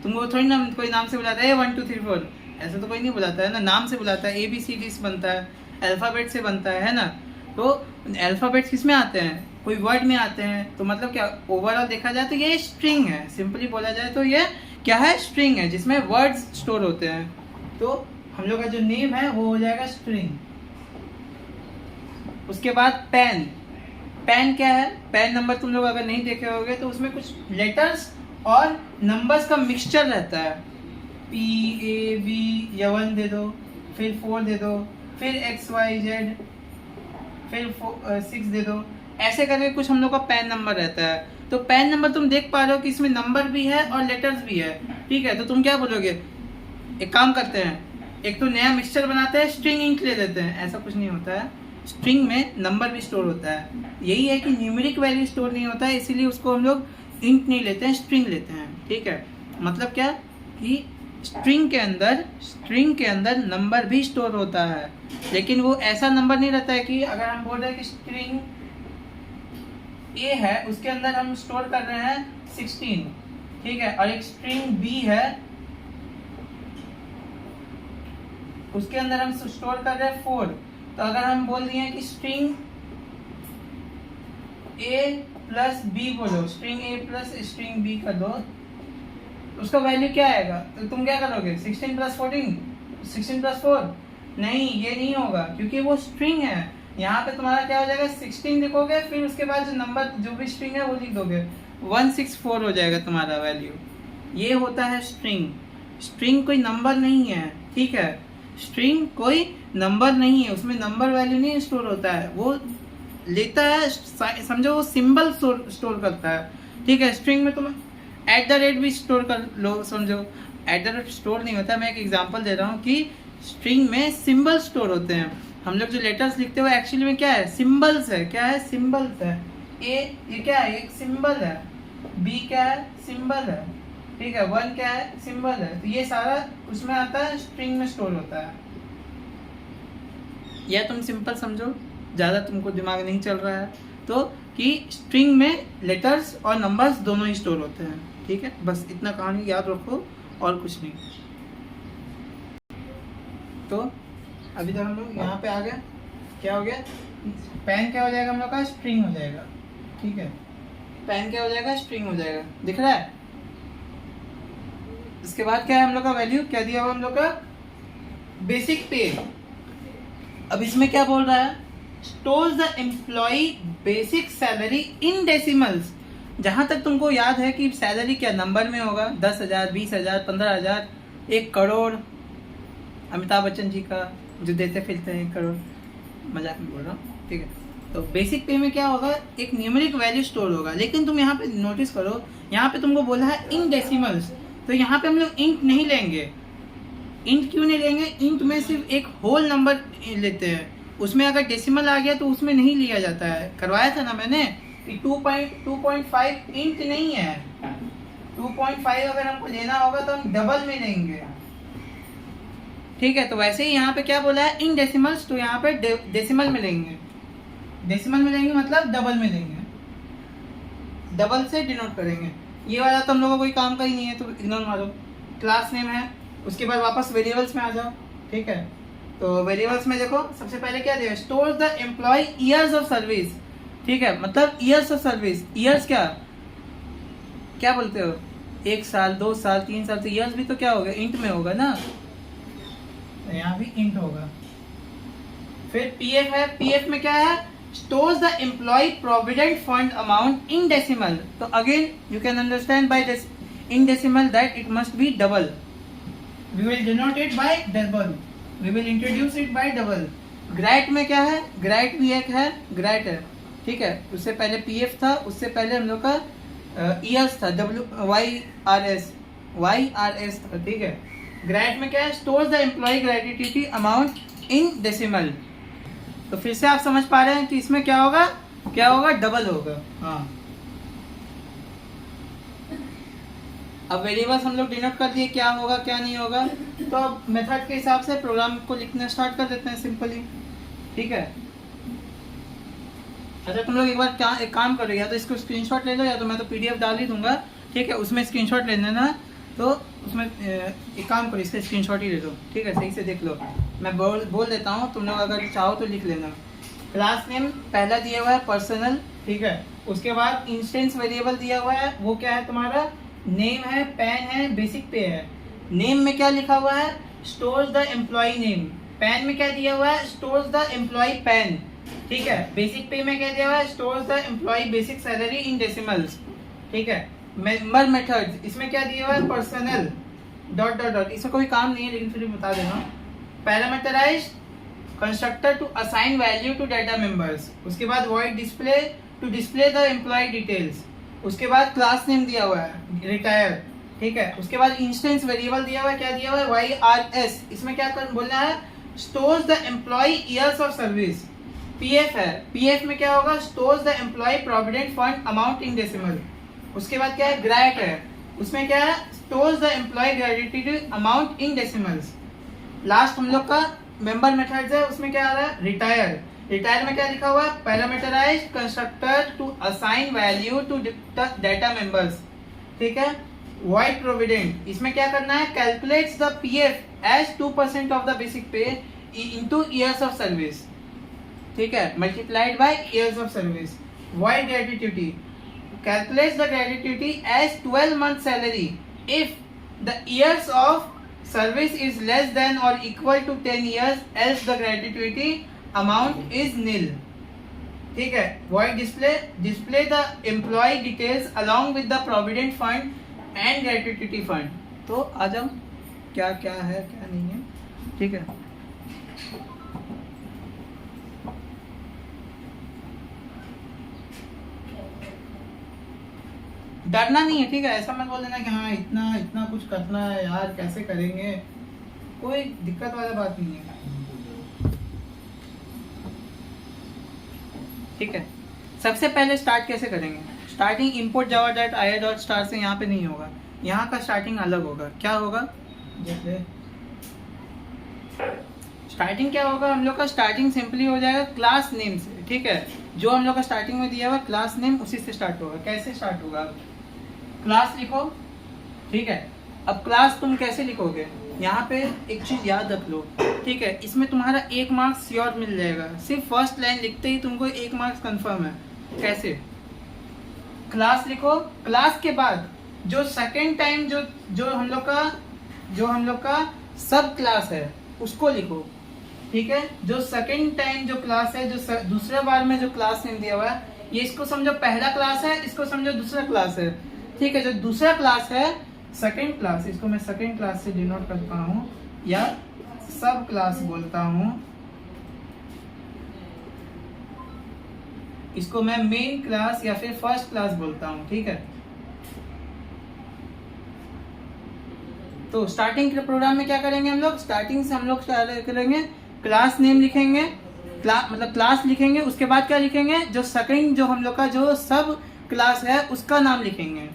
तुमको थोड़ी ना कोई नाम से बुलाता है 1 2 3 4, ऐसा तो कोई नहीं बुलाता है ना, नाम से बुलाता है, ABCD से बनता है, अल्फ़ाबेट से बनता है ना। तो अल्फ़ाबेट्स किस में आते हैं, कोई वर्ड में आते हैं। तो मतलब क्या, ओवरऑल देखा जाए तो ये स्ट्रिंग है, सिंपली बोला जाए तो ये क्या है, स्ट्रिंग है जिसमें वर्ड्स स्टोर होते हैं। तो हम लोग का जो नेम है वो हो जाएगा स्ट्रिंग। उसके बाद पेन क्या है, पेन नंबर तुम लोग अगर नहीं देखे होगे तो उसमें कुछ लेटर्स और नंबर्स का मिक्सचर रहता है, PAV या 1 दे दो, फिर 4 दे दो, फिर XYZ, फिर 6 दे दो, ऐसे करके कुछ हम लोग का पेन नंबर रहता है। तो पेन नंबर तुम देख पा रहे हो कि इसमें नंबर भी है और लेटर्स भी है, ठीक है। तो तुम क्या बोलोगे, एक काम करते हैं, एक तो नया मिक्सचर बनाते हैं, स्ट्रिंग इंट ले लेते हैं। ऐसा कुछ नहीं होता है, स्ट्रिंग में नंबर भी स्टोर होता है। यही है कि न्यूमेरिक वैल्यू स्टोर नहीं होता है, इसीलिए उसको हम लोग इंट नहीं लेते हैं, स्ट्रिंग लेते हैं, ठीक है। मतलब क्या कि स्ट्रिंग के अंदर नंबर भी स्टोर होता है, लेकिन वो ऐसा नंबर नहीं रहता है कि अगर हम बोल रहे हैं कि स्ट्रिंग A है उसके अंदर हम स्टोर कर रहे हैं 16, ठीक है, और एक स्ट्रिंग B है उसके अंदर हम स्टोर कर रहे हैं 4। तो अगर हम बोल दिए कि स्ट्रिंग A प्लस B बोलो, string A plus string B कर दो, उसका वैल्यू क्या आएगा, तो तुम क्या करोगे, 16 प्लस 14, 16 प्लस 4, नहीं ये नहीं होगा क्योंकि वो स्ट्रिंग है। यहाँ पे तुम्हारा क्या हो जाएगा, 16 लिखोगे, फिर उसके बाद जो नंबर जो भी स्ट्रिंग है वो लिख दोगे, 164 हो जाएगा तुम्हारा वैल्यू। ये होता है स्ट्रिंग। स्ट्रिंग कोई नंबर नहीं है, ठीक है, स्ट्रिंग कोई नंबर नहीं है, उसमें नंबर वैल्यू नहीं स्टोर होता है, वो लेता है, समझो वो सिंबल स्टोर करता है, ठीक है। स्ट्रिंग में तुम @ भी स्टोर कर लो, समझो @ स्टोर नहीं होता। मैं एक एग्जांपल दे रहा हूँ कि स्ट्रिंग में सिंबल स्टोर होते हैं। हम लोग जो लेटर्स लिखते हुए एक्चुअली में क्या है, सिंबल्स है, क्या है, सिंबल्स है। A ये क्या है, एक सिंबल है, B क्या है, सिंबल है, ठीक है, 1 क्या है, सिंबल है। तो ये सारा उसमें आता है, स्ट्रिंग में स्टोर होता है। यह तुम सिंपल समझो, ज़्यादा तुमको दिमाग नहीं चल रहा है तो, कि स्ट्रिंग में लेटर्स और नंबर्स दोनों ही स्टोर होते हैं, ठीक है। बस इतना कहानी याद रखो और कुछ नहीं। तो अभी तक हम लोग यहाँ पे आ गए, क्या हो गया, पैन क्या हो जाएगा हम लोग का, स्ट्रिंग हो जाएगा, ठीक है, पैन क्या हो जाएगा, स्ट्रिंग हो जाएगा, दिख रहा है। इसके बाद क्या है हम लोग का वैल्यू, क्या दिया हुआ हम लोग का, बेसिक पे। अब इसमें क्या बोल रहा है, stores the employee basic salary in decimals. जहां तक तुमको याद है कि सैलरी क्या नंबर में होगा, 10,000, 20,000, 15,000, 1 करोड़, अमिताभ बच्चन जी का जो देते फिरते हैं 1 करोड़, मजाक में बोल रहा हूँ, ठीक है। तो बेसिक पे में क्या होगा, एक न्यूमेरिक वैल्यू स्टोर होगा, लेकिन तुम यहाँ पे नोटिस करो, यहाँ पे तुमको बोला है इन डेसिमल्स, तो यहाँ पे हम लोग इंट नहीं लेंगे। इंट क्यों नहीं लेंगे, इंट में सिर्फ एक होल नंबर लेते हैं, उसमें अगर डेसिमल आ गया तो उसमें नहीं लिया जाता है। करवाया था ना मैंने कि 2.5 इंट नहीं है, 2.5 अगर हमको लेना होगा तो हम डबल में लेंगे, ठीक है। तो वैसे ही यहाँ पे क्या बोला है, इन डेसिमल्स, तो यहाँ पे डेसिमल में लेंगे, डेसिमल में लेंगे मतलब डबल में लेंगे, डबल से डिनोट करेंगे। ये वाला तो हम लोगों को कोई काम का ही नहीं है, तो इग्नोर मारो। क्लास नेम है, उसके बाद वापस वेरिएबल्स में आ जाओ, ठीक है। तो वेरिएबल्स में देखो सबसे पहले क्या दिया, store the employee years of service, ठीक है, मतलब ईयर्स ऑफ सर्विस। ईयर्स क्या क्या बोलते हो, 1 साल, 2 साल, 3 साल, तो ईयर्स भी तो क्या होगा, इंट में होगा ना, यहाँ भी इंट होगा। फिर पीएफ है, पीएफ में क्या है, stores the employ provident fund amount in decimal. तो again you can understand by in decimal that it must be double, we will denote it by double, we will introduce it by double. Grat में क्या है, ग्रैट भी एक है, ग्रैट है, ठीक है। उससे पहले पीएफ था, उससे पहले हम लोग का ईयर्स था, वाई आर एस था, ठीक है। ग्रैट में क्या है, stores the employee gratuity amount in decimal. तो फिर से आप समझ पा रहे हैं कि इसमें क्या होगा, क्या होगा, डबल होगा, हाँ। अब वेरिएबल्स हम लोग डिनोट कर दिए, क्या होगा क्या नहीं होगा। तो अब मेथड के हिसाब से प्रोग्राम को लिखना स्टार्ट कर देते हैं सिंपली, ठीक है। अच्छा तुम लोग एक बार एक काम करो, या तो इसको स्क्रीनशॉट ले लो, या तो मैं तो पीडीएफ डाल ही दूंगा, ठीक है, उसमें स्क्रीनशॉट ले लेना। तो उसमें एक काम करो, इसका स्क्रीनशॉट ही ले लो, ठीक है, सही से देख लो। मैं बोल देता हूँ, तुम लोग अगर चाहो तो लिख लेना। क्लास नेम पहला दिया हुआ है पर्सनल, ठीक है। उसके बाद इंस्टेंस वेरिएबल दिया हुआ है, वो क्या है तुम्हारा, नेम है, पैन है, बेसिक पे है। नेम में क्या लिखा हुआ है, स्टोर्स द एम्प्लॉय नेम। पैन में क्या दिया हुआ है, स्टोर्स द एम्प्लॉय पैन, ठीक है। बेसिक पे में क्या दिया हुआ है, stores the employee basic salary in decimals, ठीक है। मेंबर मेथड्स, इसमें क्या दिया हुआ है, पर्सनल डॉट डॉट डॉट, इसमें कोई काम नहीं है लेकिन फिर बता देना। Parameterized constructor to assign value to data members. उसके बाद void display to display the employee details. उसके बाद क्लास नेम दिया हुआ है रिटायर, ठीक है। उसके बाद इंस्टेंस वेरिएबल दिया हुआ है, क्या दिया हुआ है, YRS। इसमें क्या बोलना है, stores the employee years of service. PF है, पीएफ में क्या होगा, stores the employ provident fund amount in decimal. उसके बाद क्या है, ग्रैट है, उसमें क्या है, stores the employee gratuity amount in decimals. Last हम लोग का मेंबर मेथड्स है, उसमें क्या आ रहा है, रिटायर। रिटायर में क्या लिखा हुआ है, parameterized constructor to assign value to data members, ठीक है। वॉइड प्रोविडेंट, इसमें क्या करना है, calculates the PF as 2% of the basic pay into years of service, ठीक है, multiplied by years of service. Void gratuity calculates the gratuity as 12 month salary if the years of service is less than or equal to 10 years, else the gratuity amount is nil, ठीक है। void display the employee details along with the provident fund and gratuity fund। तो आ जाओ क्या क्या है क्या नहीं है, ठीक है। डरना नहीं है, ठीक है, ऐसा मत बोल देना कि हाँ इतना इतना कुछ करना है यार, कैसे करेंगे, कोई दिक्कत वाला बात नहीं है, ठीक है। सबसे पहले स्टार्ट कैसे करेंगे, starting import Java dot I dot star से यहाँ पे नहीं होगा, यहाँ का स्टार्टिंग अलग होगा। क्या होगा, जैसे स्टार्टिंग क्या होगा, हम लोग का स्टार्टिंग सिंपली हो जाएगा क्लास नेम से, ठीक है। जो हम लोग का स्टार्टिंग में दिया हुआ क्लास नेम, उसी से स्टार्ट होगा। कैसे स्टार्ट होगा, क्लास लिखो, ठीक है। अब क्लास तुम कैसे लिखोगे, यहाँ पे एक चीज याद रख लो, ठीक है, इसमें तुम्हारा 1 मार्क्स श्योर मिल जाएगा, सिर्फ फर्स्ट लाइन लिखते ही तुमको 1 मार्क्स कंफर्म है। कैसे? क्लास लिखो, क्लास के बाद जो सेकेंड टाइम जो हम लोग का सब क्लास है उसको लिखो, ठीक है। जो सेकेंड टाइम जो क्लास है, जो दूसरे बार में जो क्लास नेम दिया हुआ है, ये इसको समझो पहला क्लास है, इसको समझो दूसरा क्लास है, ठीक है। जो दूसरा क्लास है, सेकेंड क्लास, इसको मैं सेकेंड क्लास से डिनोट करता हूँ या सब क्लास बोलता हूँ, इसको मैं मेन क्लास या फिर फर्स्ट क्लास बोलता हूँ, ठीक है। तो स्टार्टिंग के प्रोग्राम में क्या करेंगे हम लोग? स्टार्टिंग से हम लोग करेंगे, क्लास नेम लिखेंगे, मतलब क्लास लिखेंगे, उसके बाद क्या लिखेंगे? जो सेकंड जो हम लोग का जो सब क्लास है उसका नाम लिखेंगे।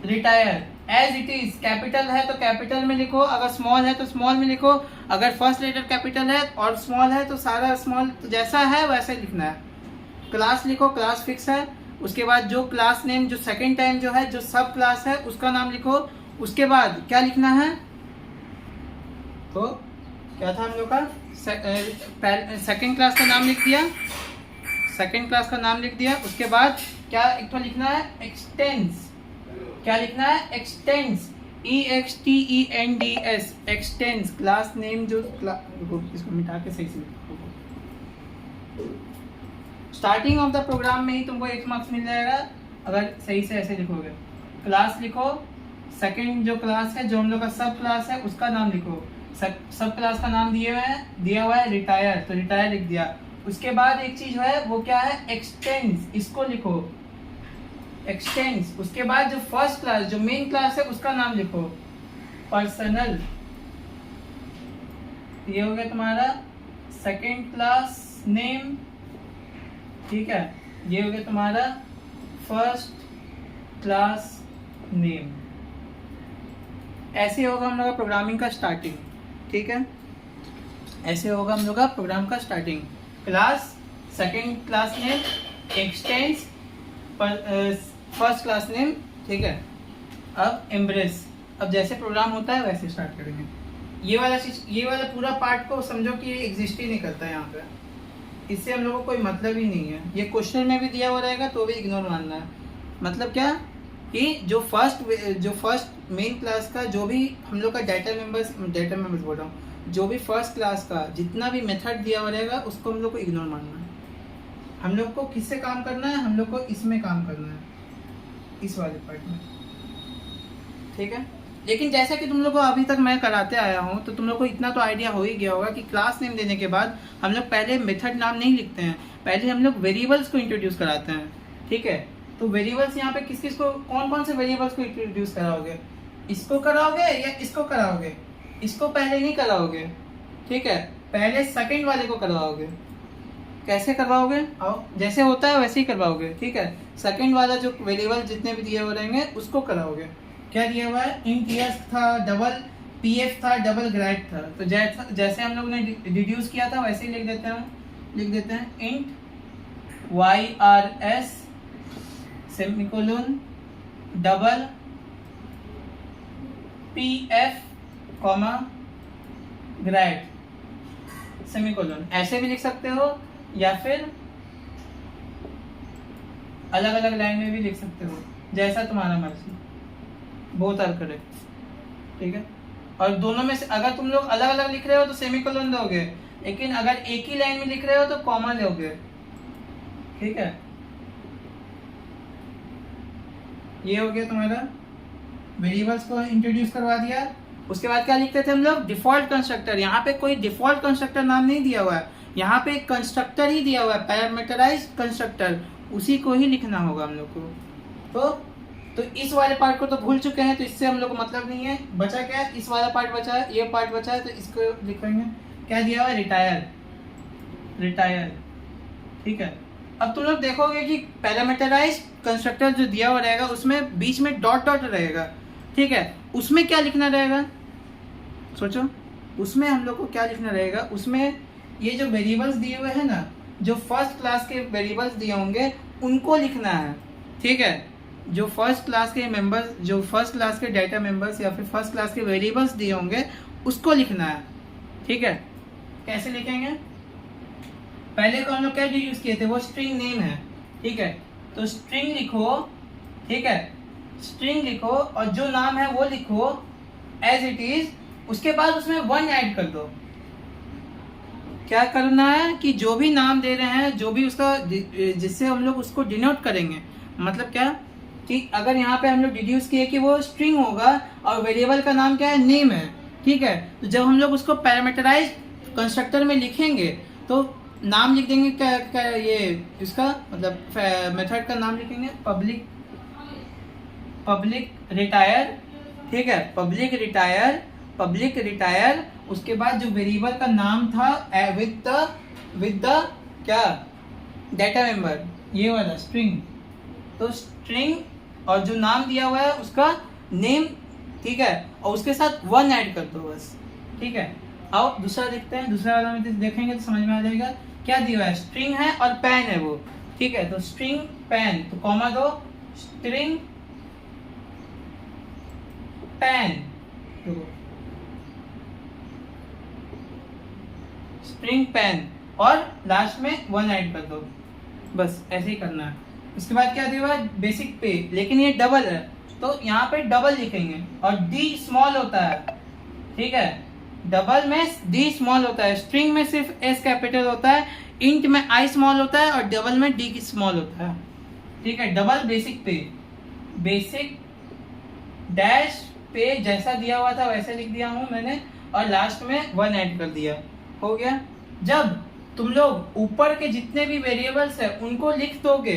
Retire as it is, capital है तो कैपिटल में लिखो, अगर स्मॉल है तो स्मॉल में लिखो, अगर फर्स्ट लेटर कैपिटल है और स्मॉल है तो सारा स्मॉल, तो जैसा है वैसा ही लिखना है। क्लास लिखो, क्लास फिक्स है, उसके बाद जो क्लास नेम जो सेकंड टाइम जो है जो सब क्लास है उसका नाम लिखो। उसके बाद क्या लिखना है? तो क्या था हम लोग का? सेकंड क्लास का नाम लिख दिया, सेकंड क्लास का नाम लिख दिया। उसके बाद क्या एक तो लिखना है? एक्सटेंस। क्या लिखना है? Expanse, EXTENDS, expanse. Class name जो इसको मिटा के सही से लिखो। स्टार्टिंग ऑफ द प्रोग्राम में ही तुमको 1 मार्क्स मिल जाएगा अगर सही से ऐसे लिखोगे। क्लास लिखो, सेकंड जो क्लास है जो हम लोग का सब क्लास है उसका नाम लिखो। सब क्लास का नाम दिया हुआ है रिटायर, तो रिटायर लिख दिया। उसके बाद एक चीज है वो क्या है? एक्सटेंस, इसको लिखो, एक्सटेंस। उसके बाद जो फर्स्ट क्लास जो मेन क्लास है उसका नाम लिखो, पर्सनल। ये हो गया तुम्हारा सेकंड क्लास नेम, ठीक है। ये हो गया तुम्हारा फर्स्ट क्लास नेम। ऐसे होगा हम लोग का प्रोग्रामिंग का स्टार्टिंग, ठीक है। ऐसे होगा हम लोग का प्रोग्राम का starting. Class, second class name, expanse, first class name, ठीक है। अब एम्ब्रेस, अब जैसे प्रोग्राम होता है वैसे स्टार्ट करेंगे। ये वाला पूरा पार्ट को समझो कि ये एग्जिस्ट ही नहीं करता है यहाँ पे, इससे हम लोगों को कोई मतलब ही नहीं है। ये क्वेश्चन में भी दिया हुआ रहेगा तो भी इग्नोर मानना है। मतलब क्या कि जो फर्स्ट मेन क्लास का जो भी हम लोग का डाटा मेंबर्स बोल रहा हूँ, जो भी फर्स्ट क्लास का जितना भी मेथड दिया हुआ रहेगा उसको हम लोग को इग्नोर मानना है। हम लोग को किससे काम करना है? हम लोग को इसमें काम करना है, इस वाले पार्ट में, ठीक है। लेकिन जैसा कि तुम लोग को अभी तक मैं कराते आया हूँ तो तुम लोग को इतना तो आइडिया हो ही गया होगा कि क्लास नेम देने के बाद हम लोग पहले मेथड नाम नहीं लिखते हैं, पहले हम लोग वेरिएबल्स को इंट्रोड्यूस कराते हैं, ठीक है। तो वेरिएबल्स यहाँ पे किस को कौन से वेरिएबल्स को इंट्रोड्यूस कराओगे? इसको कराओगे या इसको कराओगे? इसको पहले नहीं कराओगे, ठीक है, पहले सेकंड वाले को करवाओगे। कैसे करवाओगे? आओ, जैसे होता है वैसे ही करवाओगे, ठीक है। सेकंड वाला जो वेरिएबल जितने भी दिए हुए रहेंगे उसको कराओगे। क्या दिया हुआ है? इंट ईएस था, डबल पीएफ था, डबल ग्रेड था। तो जैसे हम लोग ने डिड्यूस किया था वैसे ही लिख देते हैं int YRS semicolon double PF comma grade semicolon. ऐसे भी लिख सकते हो या फिर अलग अलग लाइन में भी लिख सकते हो, जैसा तुम्हारा मर्जी, बोथ आर करेक्ट, ठीक है। और दोनों में से अगर तुम लोग अलग अलग लिख रहे हो तो सेमीकोलन दोगे, लेकिन अगर एक ही लाइन में लिख रहे हो तो कॉमा दोगे, ठीक है। ये हो गया तुम्हारा वेरिएबल्स को इंट्रोड्यूस करवा दिया। उसके बाद क्या लिखते थे हम लोग? Default constructor. यहाँ पे कोई डिफॉल्ट कंस्ट्रक्टर नाम नहीं दिया हुआ है, यहाँ पे एक कंस्ट्रक्टर ही दिया हुआ है, पैरामीटराइज्ड कंस्ट्रक्टर, उसी को ही लिखना होगा हम लोग को। तो इस वाले पार्ट को तो भूल चुके हैं, तो इससे हम लोग को मतलब नहीं है। बचा क्या है? इस वाला पार्ट बचा है, ये पार्ट बचा है, तो इसको लिखेंगे। क्या दिया हुआ है? रिटायर, ठीक है। अब तुम लोग देखोगे कि पैरामीटराइज्ड कंस्ट्रक्टर जो दिया हुआ रहेगा उसमें बीच में डॉट रहेगा, ठीक है। उसमें क्या लिखना रहेगा? सोचो, उसमें हम लोग को क्या लिखना रहेगा? उसमें ये जो वेरिएबल्स दिए हुए हैं ना, जो फर्स्ट क्लास के वेरिएबल्स दिए होंगे उनको लिखना है, ठीक है। जो फर्स्ट क्लास के मेंबर्स, जो फर्स्ट क्लास के डाटा मेंबर्स या फिर फर्स्ट क्लास के वेरिएबल्स दिए होंगे उसको लिखना है। ठीक है, कैसे लिखेंगे? पहले तो हम लोग क्या यूज किए थे, वो स्ट्रिंग नेम है। ठीक है, तो स्ट्रिंग लिखो। ठीक है, स्ट्रिंग लिखो और जो नाम है वो लिखो एज इट इज। उसके बाद उसमें 1 ऐड कर दो। क्या करना है कि जो भी नाम दे रहे हैं, जो भी उसका जिससे हम लोग उसको डिनोट करेंगे, मतलब क्या कि अगर यहाँ पे हम लोग डिड्यूस किए कि वो स्ट्रिंग होगा और वेरिएबल का नाम क्या है, नेम है। ठीक है, तो जब हम लोग उसको पैरामीटराइज कंस्ट्रक्टर में लिखेंगे तो नाम लिख देंगे, क्या ये इसका मतलब मेथड का नाम लिखेंगे पब्लिक रिटायर। ठीक है, पब्लिक रिटायर। उसके बाद जो वेरिएबल का नाम था विद द क्या डाटा मेंबर, ये वाला स्ट्रिंग। तो स्ट्रिंग और जो नाम दिया हुआ है उसका नेम। ठीक है, और उसके साथ 1 ऐड कर दो बस। ठीक है, आओ दूसरा देखते हैं। दूसरा वाला में देखेंगे तो समझ में आ जाएगा क्या दिया हुआ है। स्ट्रिंग है और पैन है वो। ठीक है, तो स्ट्रिंग पैन, तो कॉमा दो, स्ट्रिंग पैन, स्ट्रिंग पैन, और लास्ट में 1 ऐड कर दो। बस ऐसे ही करना है। उसके बाद क्या दिया हुआ है, बेसिक पे, लेकिन ये डबल है तो यहाँ पे डबल लिखेंगे और डी स्मॉल होता है। ठीक है, डबल में डी स्मॉल होता है, स्ट्रिंग में सिर्फ एस कैपिटल होता है, इंट में आई स्मॉल होता है और डबल में डी स्मॉल होता है। ठीक है, डबल बेसिक पे, बेसिक डैश पे जैसा दिया हुआ था वैसे लिख दिया हूं मैंने, और लास्ट में 1 ऐड कर दिया। हो गया। जब तुम लोग ऊपर के जितने भी वेरिएबल्स है उनको लिख दोगे,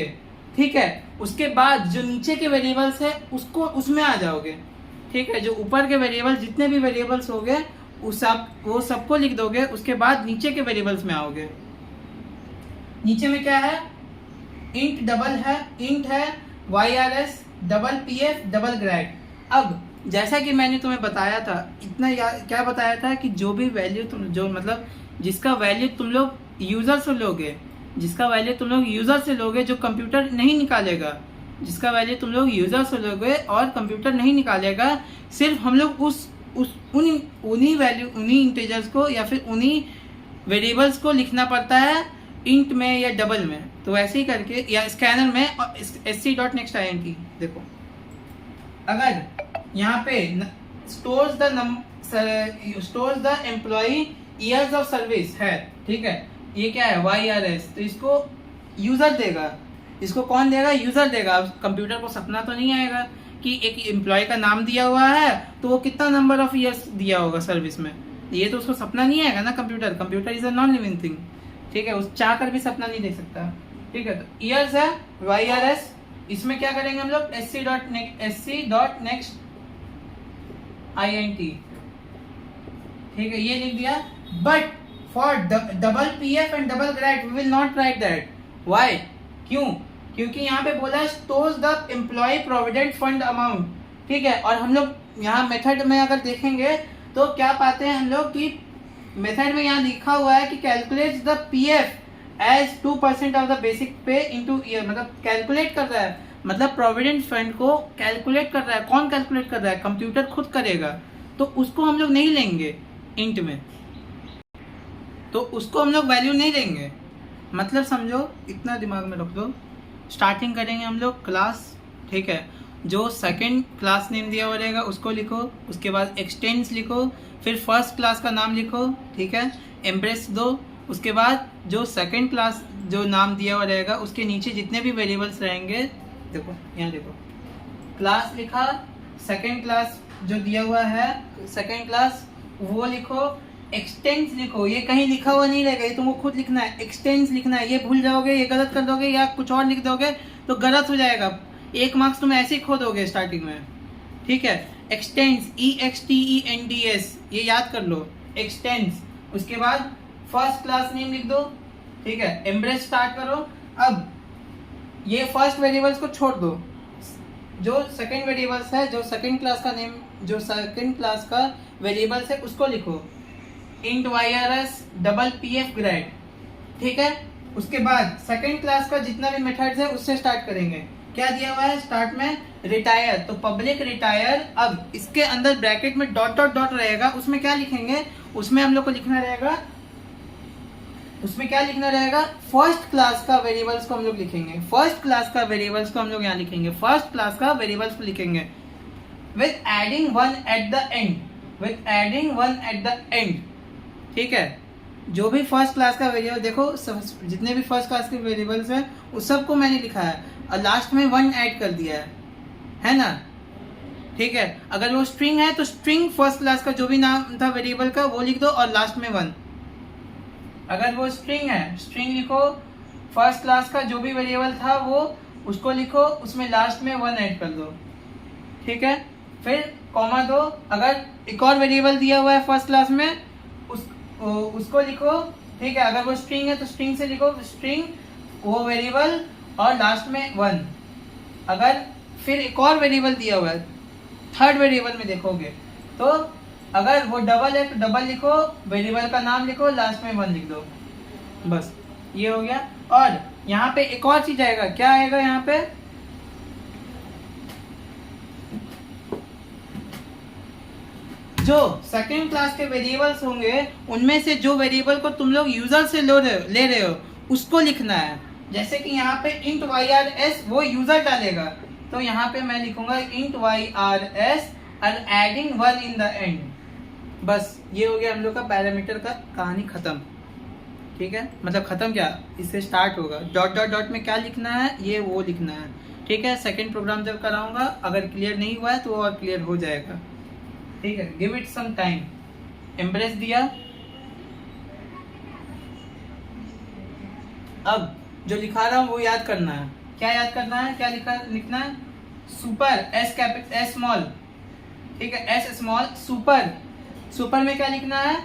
ठीक है, उसके बाद जो नीचे के वेरिएबल्स है उसको उसमें आ जाओगे। ठीक है, जो ऊपर के वेरिएबल जितने भी वेरिएबल्स हो गए वो सबको लिख दोगे, उसके बाद नीचे के वेरिएबल्स में आओगे। नीचे में क्या है, इंट डबल है, इंट है YRS double PF double grade. अब जैसा कि मैंने तुम्हें बताया था, इतना क्या बताया था कि जो भी वैल्यू तुम जो मतलब जिसका वैल्यू तुम लोग यूजर से लोगे, जिसका वैल्यू तुम लोग यूजर से लोगे जो कंप्यूटर नहीं निकालेगा, जिसका वैल्यू तुम लोग यूजर से लोगे और कंप्यूटर नहीं निकालेगा, सिर्फ हम लोग उन्हीं वैल्यू, उन्हीं इंटीजर्स को या फिर उन्हीं वेरिएबल्स को लिखना पड़ता है इंट में या डबल में। तो वैसे ही करके, या स्कैनर में और sc.nextInt देखो, अगर यहाँ पे stores the employee years of service है, ठीक है, ये क्या है YRS, तो इसको यूजर देगा। इसको कौन देगा, यूजर देगा। कंप्यूटर को सपना तो नहीं आएगा कि एक एम्प्लॉय का नाम दिया हुआ है तो वो कितना नंबर ऑफ ईयर्स दिया होगा सर्विस में, ये तो उसको सपना नहीं आएगा ना। Computer is a non living thing. ठीक है, उस चाह कर भी सपना नहीं देख सकता। ठीक है, तो ईयर्स है YRS, इसमें क्या करेंगे हम लोग sc.nextInt। ठीक है, ये लिख दिया। But for double PF and double grade we will not write that. Why, क्यों? क्योंकि यहाँ पे बोला है stores the employ provident fund amount. ठीक है, और हम लोग यहाँ मेथड में अगर देखेंगे तो क्या पाते हैं हम लोग कि मेथड में यहाँ लिखा हुआ है कि calculate the PF as 2% of the basic pay into year. मतलब कैलकुलेट कर रहा है, मतलब प्रोविडेंट फंड को कैलकुलेट कर रहा है। कौन कैलकुलेट कर रहा है? कंप्यूटर खुद करेगा, तो उसको हम लोग नहीं लेंगे इंट में, तो उसको हम लोग वैल्यू नहीं लेंगे। मतलब समझो, इतना दिमाग में रख लो। स्टार्टिंग करेंगे हम लोग क्लास। ठीक है, जो सेकंड क्लास नेम दिया हुआ रहेगा उसको लिखो, उसके बाद एक्सटेंस लिखो, फिर फर्स्ट क्लास का नाम लिखो। ठीक है, एम्ब्रेस दो। उसके बाद जो सेकंड क्लास जो नाम दिया हुआ रहेगा उसके नीचे जितने भी वेरिएबल्स रहेंगे, देखो यहाँ देखो, क्लास लिखा, सेकंड क्लास जो दिया हुआ है सेकंड क्लास वो लिखो, एक्सटेंस लिखो। ये कहीं लिखा हुआ नहीं रहेगा, ये तुमको खुद लिखना है। एक्सटेंस लिखना है, ये भूल जाओगे, ये गलत कर दोगे या कुछ और लिख दोगे तो गलत हो जाएगा। 1 मार्क्स तुम ऐसे ही खो दोगे स्टार्टिंग में। ठीक है, एक्सटेंस EXTENDS, ये याद कर लो, एक्सटेंस। उसके बाद फर्स्ट क्लास नेम लिख दो। ठीक है, एम्ब्रेस स्टार्ट करो। अब ये फर्स्ट वेरिएबल्स को छोड़ दो, जो सेकंड वेरिएबल्स है, जो सेकंड क्लास का नेम, जो सेकंड क्लास का वेरिएबल्स है उसको लिखो, int YRS double PF grade. ठीक है, उसके बाद सेकंड क्लास का जितना भी मेथड्स है उससे स्टार्ट करेंगे। क्या दिया हुआ है स्टार्ट में, रिटायर, तो पब्लिक रिटायर। अब इसके अंदर ब्रैकेट में डॉट डॉट डॉट रहेगा, उसमें क्या लिखेंगे, उसमें हम लोग को लिखना रहेगा, उसमें क्या लिखना रहेगा, फर्स्ट क्लास का वेरिएबल्स को हम लोग लिखेंगे, फर्स्ट क्लास का वेरिएबल्स को हम लोग यहाँ लिखेंगे, फर्स्ट क्लास का वेरिएबल्स को लिखेंगे with adding one at the end, with adding one at the end. ठीक है, जो भी फर्स्ट क्लास का वेरिएबल देखो, जितने भी फर्स्ट क्लास के वेरिएबल्स हैं उस सबको मैंने लिखा है और लास्ट में वन ऐड कर दिया है ना। ठीक है, अगर वो स्ट्रिंग है तो स्ट्रिंग फर्स्ट क्लास का जो भी नाम था वेरिएबल का वो लिख दो और लास्ट में वन। अगर वो स्ट्रिंग है, स्ट्रिंग लिखो, फर्स्ट क्लास का जो भी वेरिएबल था वो उसको लिखो, उसमें लास्ट में वन ऐड कर दो। ठीक है, फिर कॉमा दो। अगर एक और वेरिएबल दिया हुआ है फर्स्ट क्लास में उसको लिखो। ठीक है, अगर वो स्ट्रिंग है तो स्ट्रिंग से लिखो, स्ट्रिंग वो वेरिएबल और लास्ट में वन। अगर फिर एक और वेरिएबल दिया हुआ है, थर्ड वेरिएबल में देखोगे तो अगर वो डबल है तो डबल लिखो, वेरिएबल का नाम लिखो, लास्ट में वन लिख दो, बस ये हो गया। और यहाँ पे एक और चीज आएगा, क्या आएगा यहाँ पे, जो सेकेंड क्लास के वेरिएबल्स होंगे उनमें से जो वेरिएबल को तुम लोग यूजर से ले रहे हो उसको लिखना है। जैसे कि यहाँ पे इंट YRS वो यूजर डालेगा, तो यहाँ पे मैं लिखूंगा इंट YRS और adding one in the end. बस ये हो गया हम लोग का पैरामीटर का कहानी खत्म। ठीक है, मतलब खत्म क्या, इससे स्टार्ट होगा, डॉट डॉट डॉट में क्या लिखना है, ये वो लिखना है। ठीक है, सेकंड प्रोग्राम जब कराऊंगा अगर क्लियर नहीं हुआ है तो और क्लियर हो जाएगा। ठीक है, गिव इट सम टाइम। एम्प्रेस दिया। अब जो लिखा रहा हूं वो याद करना है। क्या याद करना है, क्या लिखना है, सुपर, एस स्मॉल। ठीक है, एस स्मॉल सुपर। सुपर में क्या लिखना है,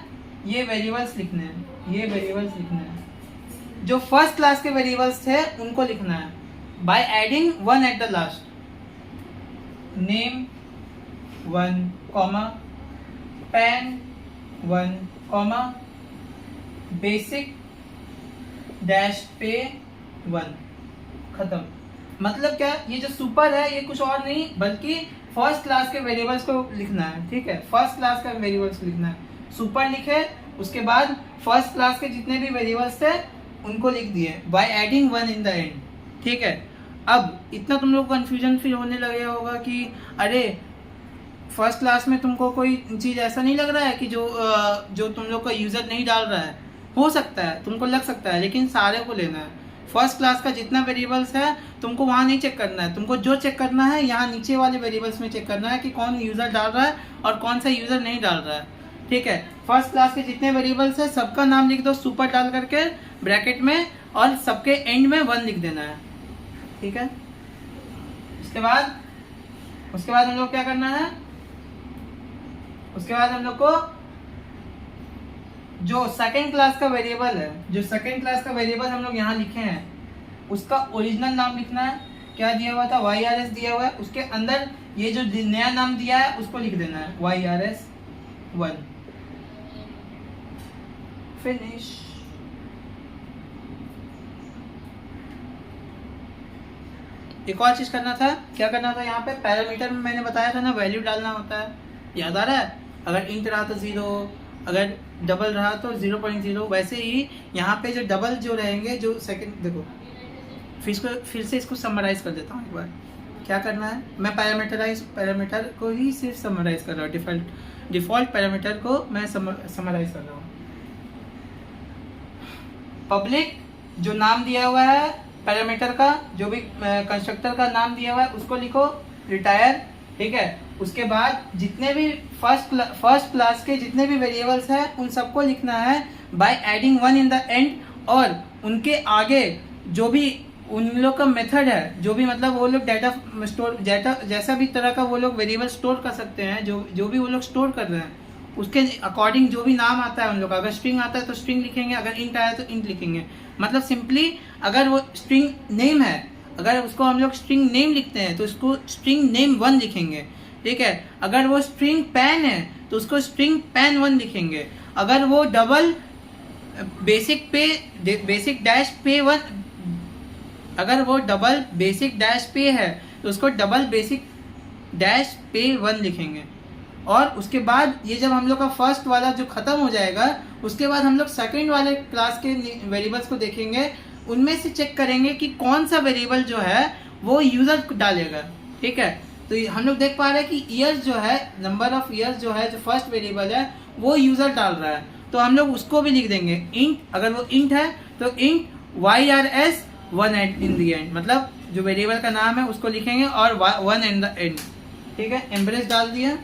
ये वेरिएबल्स लिखने हैं, ये वेरिएबल्स लिखने हैं, जो फर्स्ट क्लास के वेरिएबल्स थे उनको लिखना है by adding one at the last. Name one comma, pan one comma, basic dash पे वन, खत्म। मतलब क्या, ये जो सुपर है ये कुछ और नहीं बल्कि फर्स्ट क्लास के वेरिएबल्स को लिखना है। ठीक है, फर्स्ट क्लास का वेरिएबल्स को लिखना है, सुपर लिखे, उसके बाद फर्स्ट क्लास के जितने भी वेरिएबल्स थे उनको लिख दिए by adding one in the end. ठीक है, अब इतना तुम लोग कंफ्यूजन फिर होने लगे होगा कि अरे फर्स्ट क्लास में तुमको कोई चीज ऐसा नहीं लग रहा है कि जो तुम लोग का यूजर नहीं डाल रहा है, हो सकता है तुमको लग सकता है, लेकिन सारे को लेना है। फर्स्ट क्लास का जितना वेरिएबल्स है तुमको वहां नहीं चेक करना है, तुमको जो चेक करना है यहाँ नीचे वाले वेरिएबल्स में चेक करना है कि कौन यूजर डाल रहा है और कौन सा यूजर नहीं डाल रहा है। ठीक है, फर्स्ट क्लास के जितने वेरिएबल्स है सबका नाम लिख दो सुपर डाल करके ब्रैकेट में, और सबके एंड में वन लिख देना है। ठीक है, उसके बाद हम लोग क्या करना है, उसके बाद हम लोग को जो सेकेंड क्लास का वेरिएबल है, जो सेकेंड क्लास का वेरिएबल हम लोग यहाँ लिखे हैं उसका ओरिजिनल नाम लिखना है। क्या दिया हुआ था, YRS दिया हुआ है, उसके अंदर ये जो नया नाम दिया है उसको लिख देना है YRS 1। फिनिश। एक और चीज करना था, क्या करना था, यहाँ पे पैरामीटर में मैंने बताया था ना वैल्यू डालना होता है, याद आ रहा है। अगर इंट रहा तो 0, अगर डबल रहा तो 0.0। वैसे ही यहाँ पे जो डबल जो रहेंगे, जो सेकंड, देखो फिर से इसको समराइज कर देता हूँ एक बार। क्या करना है, मैं पैरामीटर को ही सिर्फ समराइज कर रहा हूँ, डिफॉल्ट पैरामीटर को मैं समराइज कर रहा हूँ। पब्लिक जो नाम दिया हुआ है पैरामीटर का, जो भी कंस्ट्रक्टर का नाम दिया हुआ है उसको लिखो रिटायर। ठीक है, उसके बाद जितने भी फर्स्ट क्लास के जितने भी वेरिएबल्स हैं उन सबको लिखना है by adding one in the end, और उनके आगे जो भी उन लोग का मेथड है, जो भी मतलब वो लोग डाटा स्टोर, जैसा भी तरह का वो लोग वेरिएबल स्टोर कर सकते हैं, जो भी वो लोग स्टोर कर रहे हैं उसके अकॉर्डिंग जो भी नाम आता है उन लोग का, अगर स्ट्रिंग आता है तो स्ट्रिंग लिखेंगे, अगर इंट आया तो इंट लिखेंगे। मतलब सिंपली अगर वो स्ट्रिंग नेम है, अगर उसको हम लोग स्ट्रिंग नेम लिखते हैं तो उसको स्ट्रिंग नेम 1 लिखेंगे। ठीक है, अगर वो स्ट्रिंग पैन है तो उसको स्ट्रिंग पैन 1 लिखेंगे। अगर वो डबल बेसिक डैश पे 1 अगर वो डबल बेसिक डैश पे है तो उसको डबल बेसिक डैश पे 1 लिखेंगे। और उसके बाद ये जब हम लोग का फर्स्ट वाला जो खत्म हो जाएगा, उसके बाद हम लोग सेकंड वाले क्लास के वेरिएबल्स को देखेंगे, उनमें से चेक करेंगे कि कौन सा वेरिएबल जो है वो यूजर डालेगा। ठीक है, तो हम लोग देख पा रहे हैं कि ईयर्स जो है, नंबर ऑफ ईयर्स जो है, जो फर्स्ट वेरिएबल है वो यूजर डाल रहा है, तो हम लोग उसको भी लिख देंगे इंट। अगर वो इंट है तो int YRS 1 in the and, मतलब जो वेरिएबल का नाम है उसको लिखेंगे और 1 इन द एंड। ठीक है, एम्ब्रेस डाल दिया।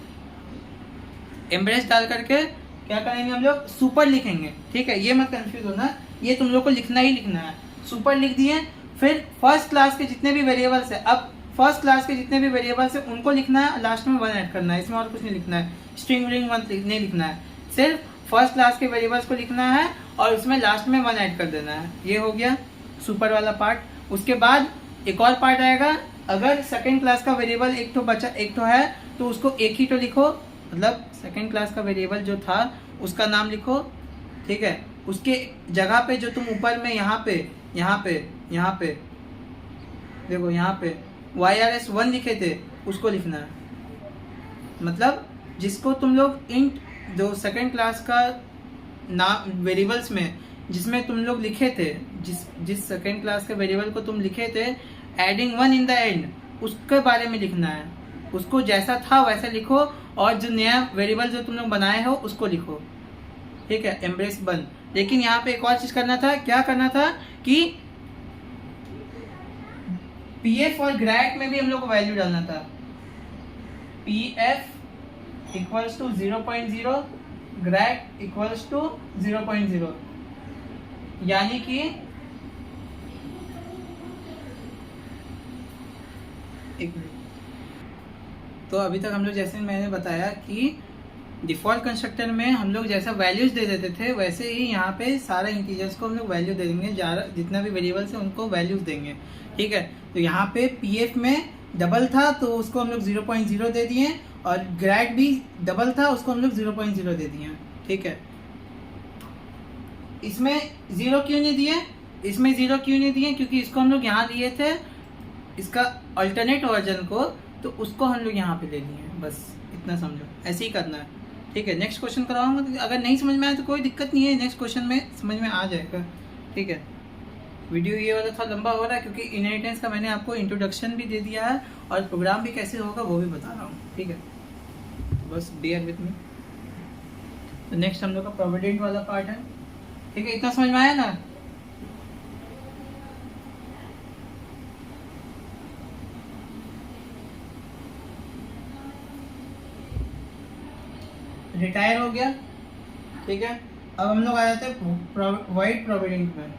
एम्ब्रेस डाल करके क्या करेंगे हम लोग, सुपर लिखेंगे। ठीक है, ये मत कंफ्यूज होना, ये तुम लोग को लिखना ही लिखना है। सुपर लिख दिए, फिर फर्स्ट क्लास के जितने भी वेरिएबल्स है, अब फर्स्ट क्लास के जितने भी वेरिएबल्स है उनको लिखना है, लास्ट में 1 ऐड करना है, इसमें और कुछ नहीं लिखना है। स्ट्रिंग विंग नहीं लिखना है, सिर्फ फर्स्ट क्लास के वेरिएबल्स को लिखना है और उसमें लास्ट में 1 ऐड कर देना है। ये हो गया सुपर वाला पार्ट। उसके बाद एक और पार्ट आएगा, अगर सेकेंड क्लास का वेरिएबल एक तो है तो उसको एक ही तो लिखो, मतलब सेकेंड क्लास का वेरिएबल जो था उसका नाम लिखो। ठीक है, उसके जगह पे जो तुम ऊपर में यहाँ पे देखो, यहाँ पे YRS 1 लिखे थे उसको लिखना है। मतलब जिसको तुम लोग इंट, जो सेकेंड क्लास का नाम वेरिएबल्स में जिसमें तुम लोग लिखे थे, जिस सेकेंड क्लास के वेरिएबल को तुम लिखे थे एडिंग 1 इन द एंड, उसके बारे में लिखना है। उसको जैसा था वैसा लिखो और जो नया वेरिएबल जो तुम लोग बनाए हो उसको लिखो। ठीक है, एम्ब्रेस बन। लेकिन यहाँ पे एक और चीज करना था, क्या करना था कि PF और ग्रैट में भी हम लोग को वैल्यू डालना था। PF equals to 0.0, grat equals to 0.0, यानी कि एक मिनट। तो अभी तक हम लोग जैसे मैंने बताया कि डिफॉल्ट कंस्ट्रक्टर में हम लोग जैसा वैल्यूज दे देते थे वैसे ही यहाँ पे सारे इंटीजर्स को हम लोग वैल्यू दे देंगे, जितना भी वेरिएबल्स है उनको वैल्यूज देंगे। ठीक है, तो यहाँ पे PF में डबल था तो उसको हम लोग 0.0 दे दिए, और ग्रैड भी डबल था उसको हम लोग 0.0 दे दिए। ठीक है, इसमें 0 क्यों नहीं दिए, क्योंकि इसको हम लोग यहाँ लिए थे, इसका अल्टरनेट वर्जन को, तो उसको हम लोग यहाँ पे ले लिए। बस इतना समझो, ऐसे ही करना है। ठीक है, नेक्स्ट क्वेश्चन कराऊंगा, अगर नहीं समझ में आया तो कोई दिक्कत नहीं है, नेक्स्ट क्वेश्चन में समझ में आ जाएगा। ठीक है, वीडियो ये वाला थोड़ा लंबा हो रहा है क्योंकि इनहेरिटेंस का मैंने आपको इंट्रोडक्शन भी दे दिया है और प्रोग्राम भी कैसे होगा वो भी बता रहा हूँ। ठीक है, बस बेयर विथ मी। तो नेक्स्ट हम लोग का प्रोविडेंट वाला पार्ट है। ठीक है, इतना समझ में आया ना? रिटायर हो गया। ठीक है, अब हम लोग आ जाते हैं वाइड प्रोविडेंट में।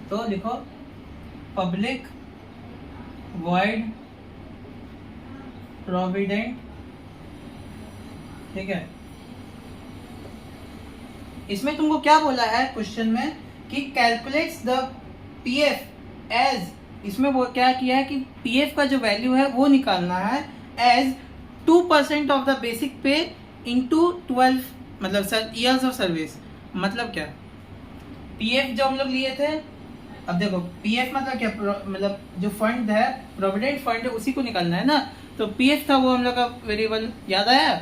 तो लिखो पब्लिक वाइड प्रोविडेंट। ठीक है, इसमें तुमको क्या बोला है क्वेश्चन में कि कैलकुलेट्स द PF एज, इसमें वो क्या किया है कि PF का जो वैल्यू है वो निकालना है एज 2% ऑफ द बेसिक पे इंटू 12, मतलब सर ईयर्स ऑफ सर्विस। मतलब क्या, PF जो हम लोग लिए थे, अब देखो PF मतलब क्या, मतलब जो फंड है, प्रोविडेंट फंड है, उसी को निकालना है ना। तो PF था वो हम लोग का वेरिएबल, याद आया?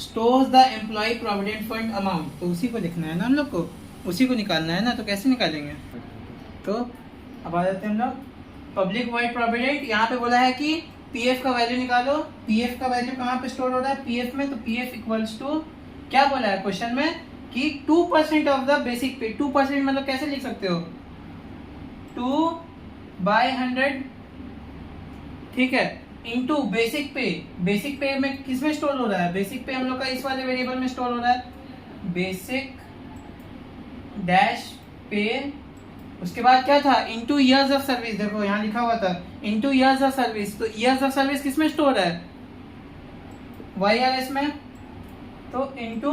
Stores the employ provident fund amount, तो उसी को लिखना है ना हम लोग को, उसी को निकालना है ना। तो कैसे निकालेंगे? तो अब आ जाते हैं हम लोग पब्लिक वाइड प्रोविडेंट। यहाँ पे बोला है कि PF का वैल्यू निकालो। PF का वैल्यू कहाँ पे स्टोर हो रहा है? PF में। तो PF इक्वल्स टू, क्या बोला है क्वेश्चन में कि 2% ऑफ द बेसिक पे। 2% मतलब कैसे लिख सकते हो? 2/100। ठीक है, इंटू बेसिक पे। बेसिक पे में किस में स्टोर हो रहा है? बेसिक पे हम लोग का इस वाले वेरिएबल में स्टोर हो रहा है, बेसिक डैश पे। उसके बाद क्या था? Into years of service. देखो यहाँ लिखा हुआ था इंटू ईयर्स ऑफ सर्विस। तो ईयर्स ऑफ सर्विस किस में स्टोर है? YRS में। तो इंटू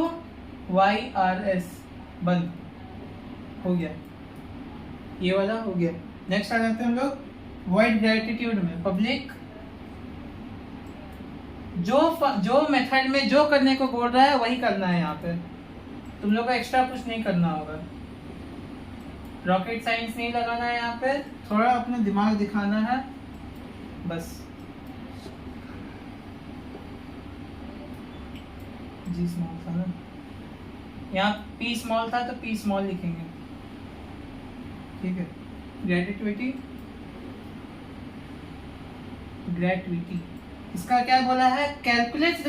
YRS बंद हो गया, ये वाला हो गया। नेक्स्ट आ जाते हैं हम लोग वाइड ग्रेटिट्यूड में। पब्लिक जो मेथड में जो करने को बोल रहा है वही करना है। यहाँ पे तुम लोग का एक्स्ट्रा कुछ नहीं करना होगा। रॉकेट साइंस नहीं लगाना है यहाँ पे, थोड़ा अपना दिमाग दिखाना है बस। जी स्मॉल था ना, यहाँ पी स्मॉल था तो पी स्मॉल लिखेंगे, ठीक है। ग्रेटिविटी, ग्रेटिविटी इसका क्या बोला है, calculate the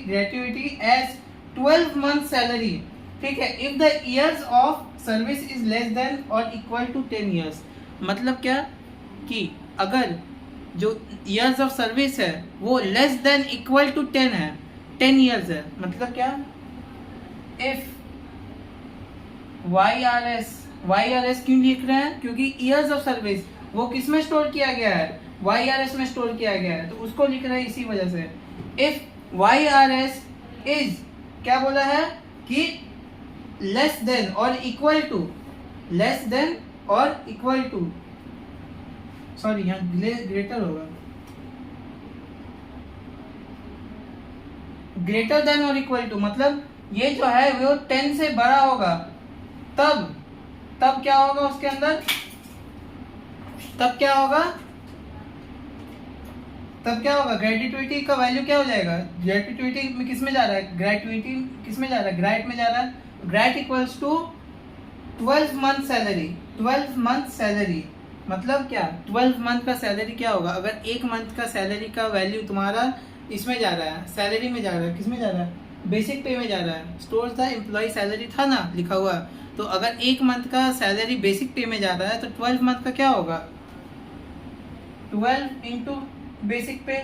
gratuity as 12 month salary, ठीक है, if the years of service is less than और इक्वल टू 10 इयर्स। मतलब क्या कि अगर जो इयर्स ऑफ सर्विस है वो लेस देन इक्वल टू 10 है, 10 इयर्स है, मतलब क्या, इफ YRS क्यों लिख रहे हैं, क्योंकि इयर्स ऑफ सर्विस वो किस में स्टोर किया गया है, YRS में स्टोर किया गया है, तो उसको लिख रहे हैं इसी वजह से। इफ YRS इज क्या बोला है कि लेस देन और इक्वल टू, लेस देन और इक्वल टू, सॉरी यहाँ ग्रेटर होगा, ग्रेटर देन और इक्वल टू, मतलब ये जो है वो 10 से बड़ा होगा, तब क्या होगा उसके अंदर, तब क्या होगा ग्रेटिविटी का वैल्यू क्या हो जाएगा, ग्रेटिविटी में किस में जा रहा है, ग्रेटिविटी किस में जा रहा है, ग्रेट में जा रहा है, great equals to 12 month salary, 12 month salary मतलब क्या, 12 मंथ का सैलरी क्या होगा, अगर एक मंथ का सैलरी का वैल्यू तुम्हारा इसमें जा रहा है, सैलरी में जा रहा है, किस में जा रहा है, बेसिक पे में जा रहा है, स्टोर था एम्प्लॉय सैलरी था ना लिखा हुआ, तो अगर एक मंथ का सैलरी बेसिक पे में जा रहा है तो 12 मंथ का क्या होगा, 12 इंटू बेसिक पे,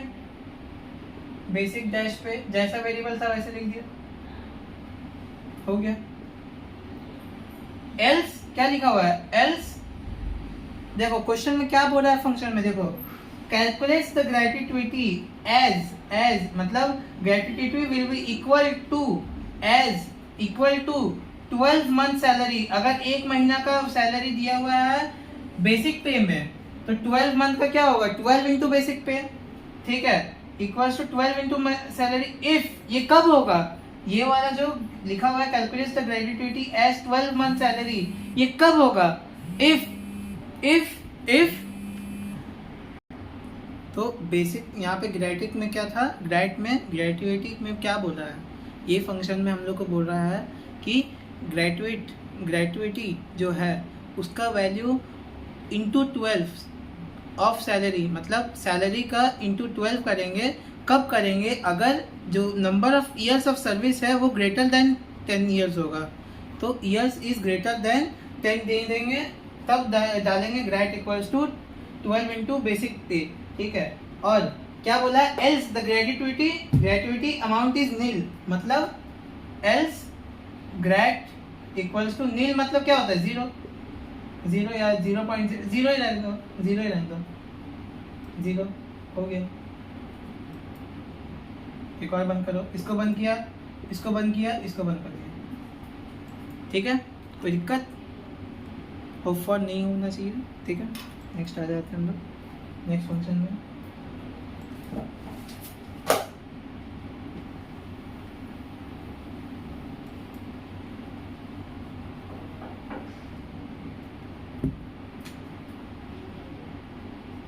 बेसिक डैश पे, जैसा वेरिएबल था वैसे लिख दिया, हो गया। एल्स क्या लिखा हुआ है, एल्स देखो क्वेश्चन में क्या बोल रहा है, फंक्शन में देखो, कैलकुलेट्स द ग्रेटिविटी एज मतलब gratuity will be equal to, as equal to 12 month salary, अगर एक महीना का सैलरी दिया हुआ है बेसिक पे में तो 12 मंथ का क्या होगा, 12 इंटू बेसिक पे, ठीक है, equals to 12 into salary. If ये कब होगा, ये वाला जो लिखा हुआ है calculate the gratuity as 12 month salary, ये कब होगा, इफ तो बेसिक यहाँ पे ग्रेटिविटी में क्या था, ग्रेटिविटी में क्या बोल रहा है, ये फंक्शन में हम लोग को बोल रहा है कि ग्रेटिविटी जो है उसका वैल्यू इंटू 12 ऑफ सैलरी, मतलब सैलरी का इंटू 12 करेंगे, कब करेंगे, अगर जो number of years of service है वो ग्रेटर देन 10 ईयर्स होगा, तो ईयर्स इज ग्रेटर देन 10 दे देंगे, तब डालेंगे great equals to 12 into basic pay, ठीक है। और क्या बोला है, else the gratuity amount is nil, मतलब else great equals to nil मतलब क्या होता है, जीरो या 0.0 ही रहने दो, जीरो हो गया। एक और बंद करो, इसको बंद किया, इसको बंद किया, इसको बंद कर दिया, ठीक है, कोई दिक्कत होप फॉर नहीं होना चाहिए, ठीक है। नेक्स्ट आ जाते हैं हम लोग नेक्स्ट फंक्शन में।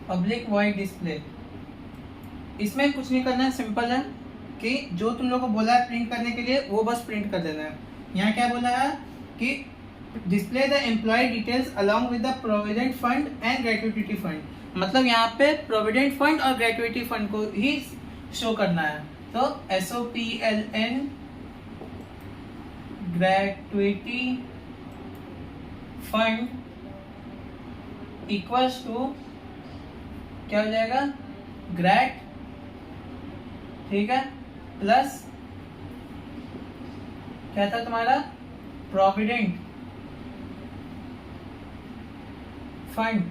पब्लिक वॉइड डिस्प्ले, इसमें कुछ नहीं करना है, सिंपल है कि जो तुम लोग को बोला है प्रिंट करने के लिए वो बस प्रिंट कर देना है। यहाँ क्या बोला है कि display the employee details along with the provident fund and gratuity fund, मतलब यहाँ पे प्रोविडेंट फंड और ग्रेट्युटी फंड को ही शो करना है, तो SOPLN gratuity fund equals to क्या हो जाएगा, ग्रेट, ठीक है, प्लस क्या था तुम्हारा, प्रोविडेंट फंड,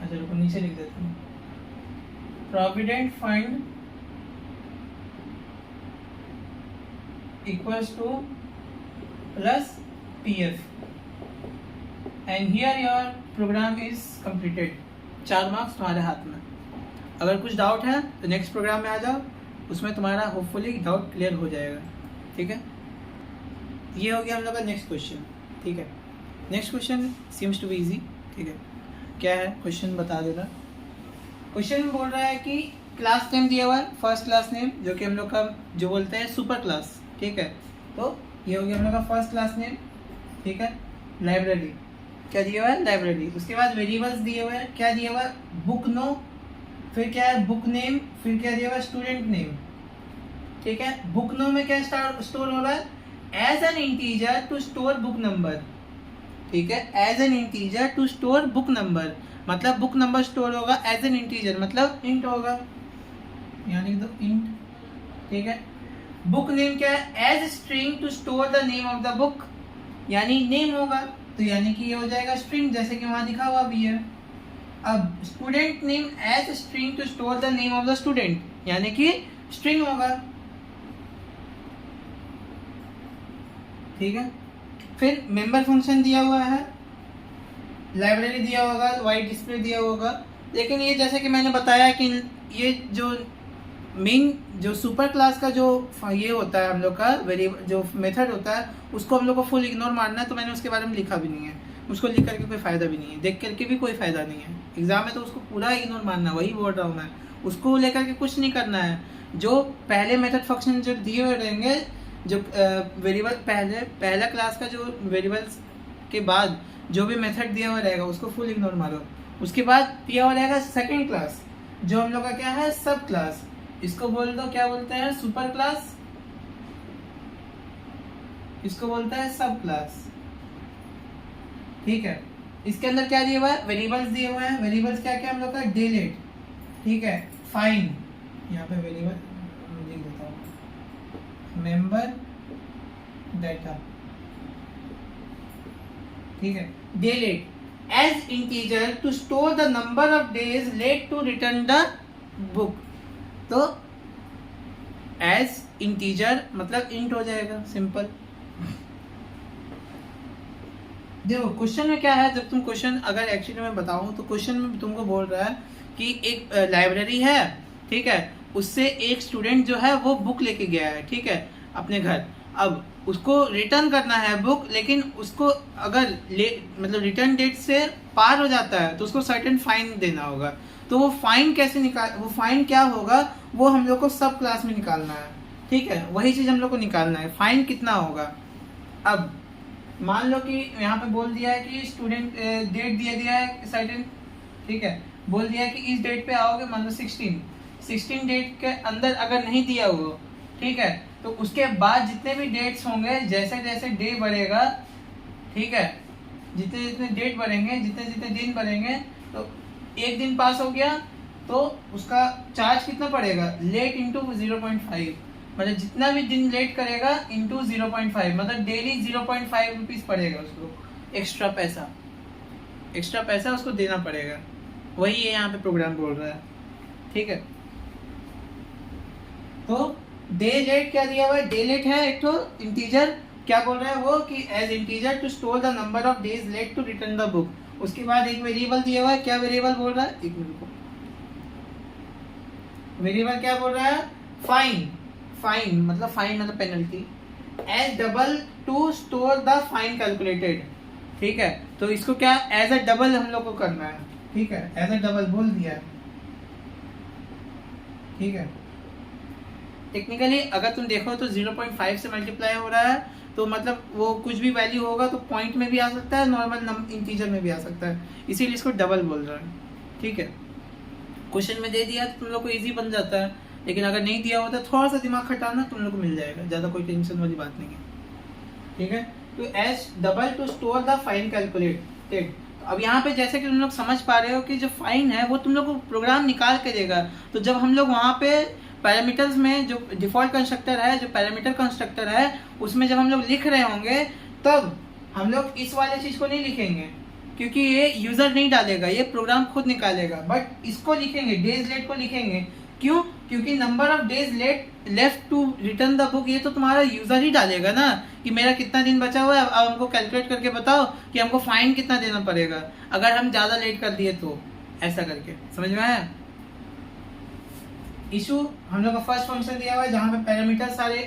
अच्छा रुको नीचे लिख देते हैं, provident fund equals to plus PF and here your program is completed. 4 marks तुम्हारे हाथ में। अगर कुछ डाउट है तो नेक्स्ट प्रोग्राम में आ जाओ, उसमें तुम्हारा होपफुली डाउट क्लियर हो जाएगा, ठीक है। ये हो गया हम लोग का नेक्स्ट क्वेश्चन, ठीक है। Next question seems to be easy, ठीक है। क्या है क्वेश्चन बता देना। क्वेश्चन बोल रहा है कि क्लास नेम दिया हुआ है, फर्स्ट क्लास नेम, जो कि हम लोग का जो बोलते हैं सुपर क्लास, ठीक है। तो ये हो गया हम लोग का फर्स्ट क्लास नेम, ठीक है। लाइब्रेरी क्या दिया हुआ है, लाइब्रेरी। उसके बाद वेरिएबल्स दिए हुए हैं, क्या दिया हुआ है, बुक नो, फिर क्या है बुक नेम, फिर क्या दिया हुआ है स्टूडेंट नेम, ठीक है। बुक नो में क्या स्टोर हो रहा है, as an integer to store book number, ठीक है। As an integer to store book number, मतलब बुक नंबर स्टोर होगा एज एन इंटीजर, मतलब इंट होगा, यानी तो इंट, ठीक है। बुक नेम क्या है, as string to store the name of the book, यानी नेम होगा, तो यानी कि ये हो जाएगा स्ट्रिंग, जैसे कि वहां लिखा हुआ भी है। अब student name as string to store the name of the student, यानी कि स्ट्रिंग होगा, ठीक है। फिर मेंबर फंक्शन दिया हुआ है, लाइब्रेरी दिया होगा, वाइट डिस्प्ले दिया होगा। लेकिन ये जैसे कि मैंने बताया कि ये जो मेन जो सुपर क्लास का जो ये होता है हम लोग का वेरिएबल जो मेथड होता है, उसको हम लोग को फुल इग्नोर मारना है, तो मैंने उसके बारे में लिखा भी नहीं है। उसको लिख करके कोई फ़ायदा भी नहीं है, देख करके भी कोई फ़ायदा नहीं है। एग्जाम में तो उसको पूरा इग्नोर मारना है, वही बोल रहा हूँ मैं। उसको लेकर के कुछ नहीं करना है। जो पहले मेथड फंक्शन जो दिए हुए रहेंगे, जो वेरिएबल पहला क्लास का जो वेरिएबल्स के बाद जो भी मेथड दिया हुआ रहेगा उसको फुल इग्नोर मारो। उसके बाद दिया हुआ रहेगा सेकेंड क्लास, जो हम लोग का क्या है, सब क्लास। इसको बोल दो क्या बोलते हैं, सुपर क्लास, इसको बोलता है सब क्लास, ठीक है। इसके अंदर क्या दिया हुआ है, वेरिएबल्स दिए हुए हैं। वेरिएबल्स क्या क्या हम लोग का, डिलीट, ठीक है, फाइन, यहाँ पे वेरिएबल लिख देता हूँ, मेंबर डाटा, ठीक है। Delete as integer to store the number of days late to return the book, तो एज इंटीजर मतलब इंट हो जाएगा, सिंपल। देखो क्वेश्चन में क्या है, जब तुम क्वेश्चन अगर एक्चुअली मैं बताऊं तो क्वेश्चन में तुमको बोल रहा है कि एक लाइब्रेरी है, ठीक है, उससे एक स्टूडेंट जो है वो बुक लेके गया है, ठीक है, अपने घर। अब उसको रिटर्न करना है बुक, लेकिन उसको अगर मतलब रिटर्न डेट से पार हो जाता है तो उसको सर्टेन फाइन देना होगा। तो वो फाइन कैसे वो फाइन क्या होगा, वो हम लोग को सब क्लास में निकालना है, ठीक है। वही चीज़ हम लोग को निकालना है, फाइन कितना होगा। अब मान लो कि यहाँ पे बोल दिया है कि स्टूडेंट डेट दिया है सर्टेन, ठीक है, बोल दिया है कि इस डेट पे आओगे, मान लो 16 डेट के अंदर अगर नहीं दिया हुआ, ठीक है, तो उसके बाद जितने भी डेट्स होंगे, जैसे जैसे डे बढ़ेगा, ठीक है, जितने जितने डेट बढ़ेंगे, जितने जितने दिन बढ़ेंगे, तो एक दिन पास हो गया तो उसका चार्ज कितना पड़ेगा, लेट इंटू 0.5, मतलब जितना भी दिन लेट करेगा इंटू 0.5, मतलब डेली 0.5 रुपीज़ पड़ेगा उसको, एक्स्ट्रा पैसा उसको देना पड़ेगा। वही है यहाँ पे प्रोग्राम बोल रहा है, ठीक है। तो डे लेट क्या दिया हुआ है, डे लेट है एक तो इंटीजर, क्या बोल रहा है वो कि as integer to store the number of days late to return the book. उसके बाद एक वेरिएबल दिया हुआ है, क्या वेरिएबल बोल रहा है, एक मिनट को, वेरिएबल क्या बोल रहा है, फाइन मतलब penalty, as double to store the fine calculated, ठीक है। तो इसको क्या एज अ डबल हम लोग को करना है, ठीक है, एज अ डबल बोल दिया, ठीक है। टेक्निकली अगर तुम देखो तो 0.5 से मल्टीप्लाई हो रहा है, तो मतलब वो कुछ भी वैल्यू होगा तो पॉइंट में भी आ सकता है, नॉर्मल इंटीजर में भी आ सकता है, इसीलिए इसको डबल बोल रहा है, ठीक है। क्वेश्चन में दे दिया तो तुम लोग को इजी बन जाता है, लेकिन अगर नहीं दिया होता थोड़ा सा दिमाग खटाना तुम लोग को मिल जाएगा, ज़्यादा कोई टेंशन वाली बात नहीं है, ठीक है। तो as double to store the fine calculated. अब यहाँ पे जैसे कि तुम लोग समझ पा रहे हो कि जो फाइन है वो तुम लोग को प्रोग्राम निकाल के देगा। तो जब हम लोग वहाँ पे पैरामीटर्स में जो डिफॉल्ट कंस्ट्रक्टर है, जो पैरामीटर कंस्ट्रक्टर है, उसमें जब हम लोग लिख रहे होंगे तब हम लोग इस वाले चीज़ को नहीं लिखेंगे, क्योंकि ये यूज़र नहीं डालेगा, ये प्रोग्राम खुद निकालेगा। बट इसको लिखेंगे, डेज लेट को लिखेंगे, क्यों, क्योंकि number of days left to return the book ये तो तुम्हारा यूज़र ही डालेगा ना, कि मेरा कितना दिन बचा हुआ है, अब हमको कैलकुलेट करके बताओ कि हमको फाइन कितना देना पड़ेगा अगर हम ज़्यादा लेट कर दिए तो, ऐसा करके। समझ में आया। इशू हम लोग का फर्स्ट फंक्शन दिया हुआ है जहाँ पे पैरामीटर सारे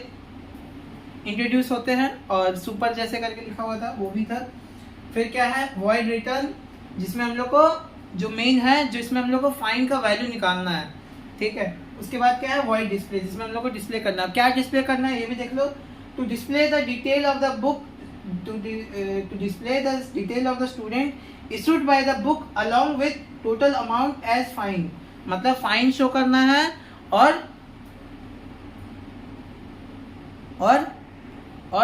इंट्रोड्यूस होते हैं, और सुपर जैसे करके लिखा हुआ था वो भी था। फिर क्या है, वॉइड रिटर्न, जिसमें हम लोग को जो मेन है, जो इसमें हम लोग को फाइन का वैल्यू निकालना है, ठीक है। उसके बाद क्या है, वॉइड डिस्प्ले, जिसमें हम लोग को डिस्प्ले करना है। क्या डिस्प्ले करना है ये भी देख लो, to display the detail of the book, to display the detail of the student issued by the book along with total amount as fine, मतलब फाइन शो करना है, और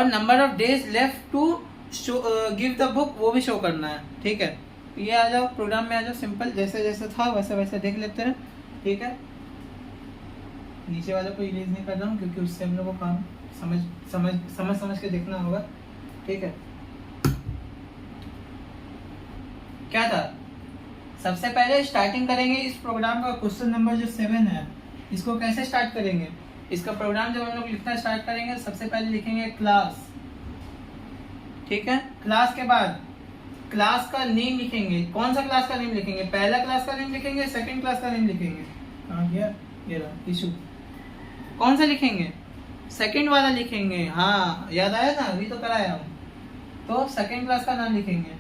number of days left to give the book वो भी show करना है, ठीक है। ये आ जाओ प्रोग्राम में आ जाओ, सिंपल जैसे जैसे था वैसे वैसे देख लेते हैं, ठीक है। नीचे वाले को इरेज नहीं कर रहा हूँ क्योंकि उससे हम लोग को काम समझ के देखना होगा, ठीक है। क्या था, सबसे पहले स्टार्टिंग करेंगे इस प्रोग्राम का, क्वेश्चन नंबर जो 7 है, इसको कैसे स्टार्ट करेंगे। इसका प्रोग्राम जब हम लोग लिखना स्टार्ट करेंगे, सबसे पहले लिखेंगे क्लास, ठीक है। क्लास के बाद क्लास का नेम लिखेंगे। कौन सा क्लास का नेम लिखेंगे, पहला क्लास का नेम लिखेंगे, सेकंड क्लास का नेम लिखेंगे। कहाँ गया, ये रहा इशू। कौन सा लिखेंगे, सेकंड वाला लिखेंगे, हाँ याद आया ना, अभी तो कराया हूँ। तो सेकंड क्लास का नाम लिखेंगे।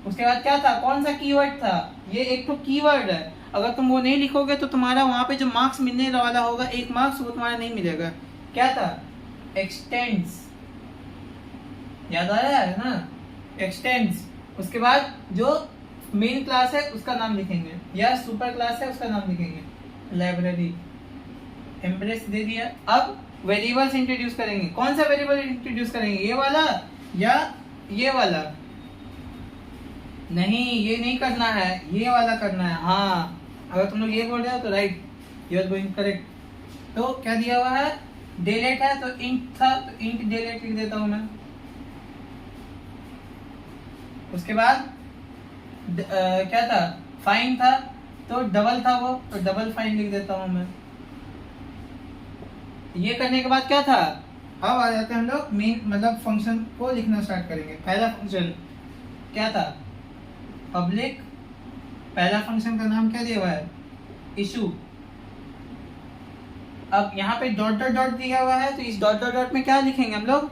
उसके बाद क्या था, कौन सा कीवर्ड था, ये एक तो कीवर्ड है, अगर तुम वो नहीं लिखोगे तो तुम्हारा वहां पे जो मार्क्स मिलने वाला होगा 1 मार्क्स, वो तुम्हारा नहीं मिलेगा। क्या था, एक्सटेंड्स, याद आया है ना, एक्सटेंड्स। उसके बाद जो मेन क्लास है उसका नाम लिखेंगे, या सुपर क्लास है उसका नाम लिखेंगे, लाइब्रेरी। एम्ब्रेस दे दिया। अब वेरिएबल्स इंट्रोड्यूस करेंगे। कौन सा वेरिएबल इंट्रोड्यूस करेंगे, ये वाला या ये वाला, नहीं ये नहीं करना है, ये वाला करना है। हाँ, अगर तुम लोग ये बोल रहे हो तो right, you are going correct. तो क्या दिया हुआ है, डेलेट है तो इंट था, तो इंट डेलेट लिख देता हूं मैं। उसके बाद क्या था, फाइन था तो डबल था वो, तो डबल फाइन लिख देता हूं मैं। ये करने के बाद क्या था, अब आ जाते हैं हम लोग मेन, मतलब फंक्शन को लिखना स्टार्ट करेंगे। पहला फंक्शन क्या था, पब्लिक। पहला फंक्शन का नाम क्या दिया हुआ है, इशू। अब यहाँ पे डॉट डॉट डॉट दिया हुआ है, तो इस डॉट डॉट डॉट में क्या लिखेंगे हम लोग,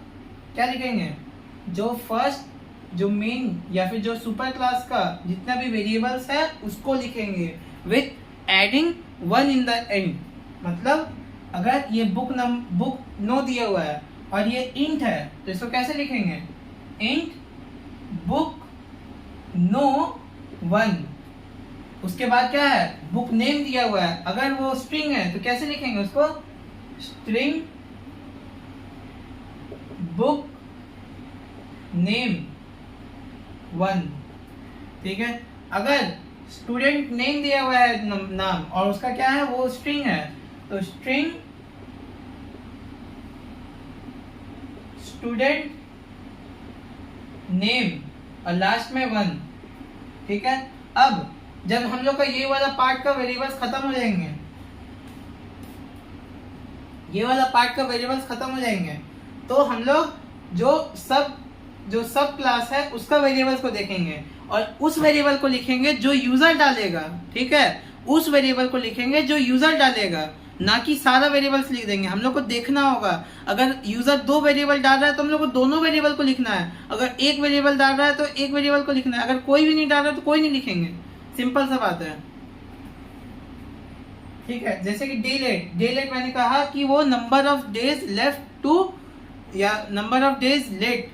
क्या लिखेंगे, जो फर्स्ट, जो मेन या फिर जो सुपर क्लास का जितना भी वेरिएबल्स है उसको लिखेंगे with adding 1 in the end. मतलब अगर ये बुक नो दिया हुआ है और ये इंट है, तो इसको कैसे लिखेंगे, इंट बुक नो 1। उसके बाद क्या है, बुक नेम दिया हुआ है, अगर वो स्ट्रिंग है तो कैसे लिखेंगे उसको, स्ट्रिंग बुक नेम 1, ठीक है। अगर स्टूडेंट नेम दिया हुआ है नाम, और उसका क्या है, वो स्ट्रिंग है, तो स्ट्रिंग स्टूडेंट नेम और लास्ट में 1, ठीक है। अब जब हम लोग का ये वाला पार्ट का वेरिएबल्स खत्म हो जाएंगे, ये वाला पार्ट का वेरिएबल्स खत्म हो जाएंगे, तो हम लोग जो सब क्लास है उसका वेरिएबल्स को देखेंगे, और उस वेरिएबल को लिखेंगे जो यूजर डालेगा, ठीक है। उस वेरिएबल को लिखेंगे जो यूजर डालेगा, ना कि सारा वेरिएबल्स लिख देंगे। हम लोग को देखना होगा, अगर यूजर 2 वेरिएबल डाल रहा है तो हम लोग को दोनों वेरिएबल को लिखना है, अगर एक वेरिएबल डाल रहा है तो एक वेरिएबल को लिखना है, अगर कोई भी नहीं डाल रहा है तो कोई नहीं लिखेंगे। सिंपल सा बात है, ठीक है। जैसे कि डेलेट मैंने कहा कि वो number of days left to, या नंबर ऑफ डेज लेट,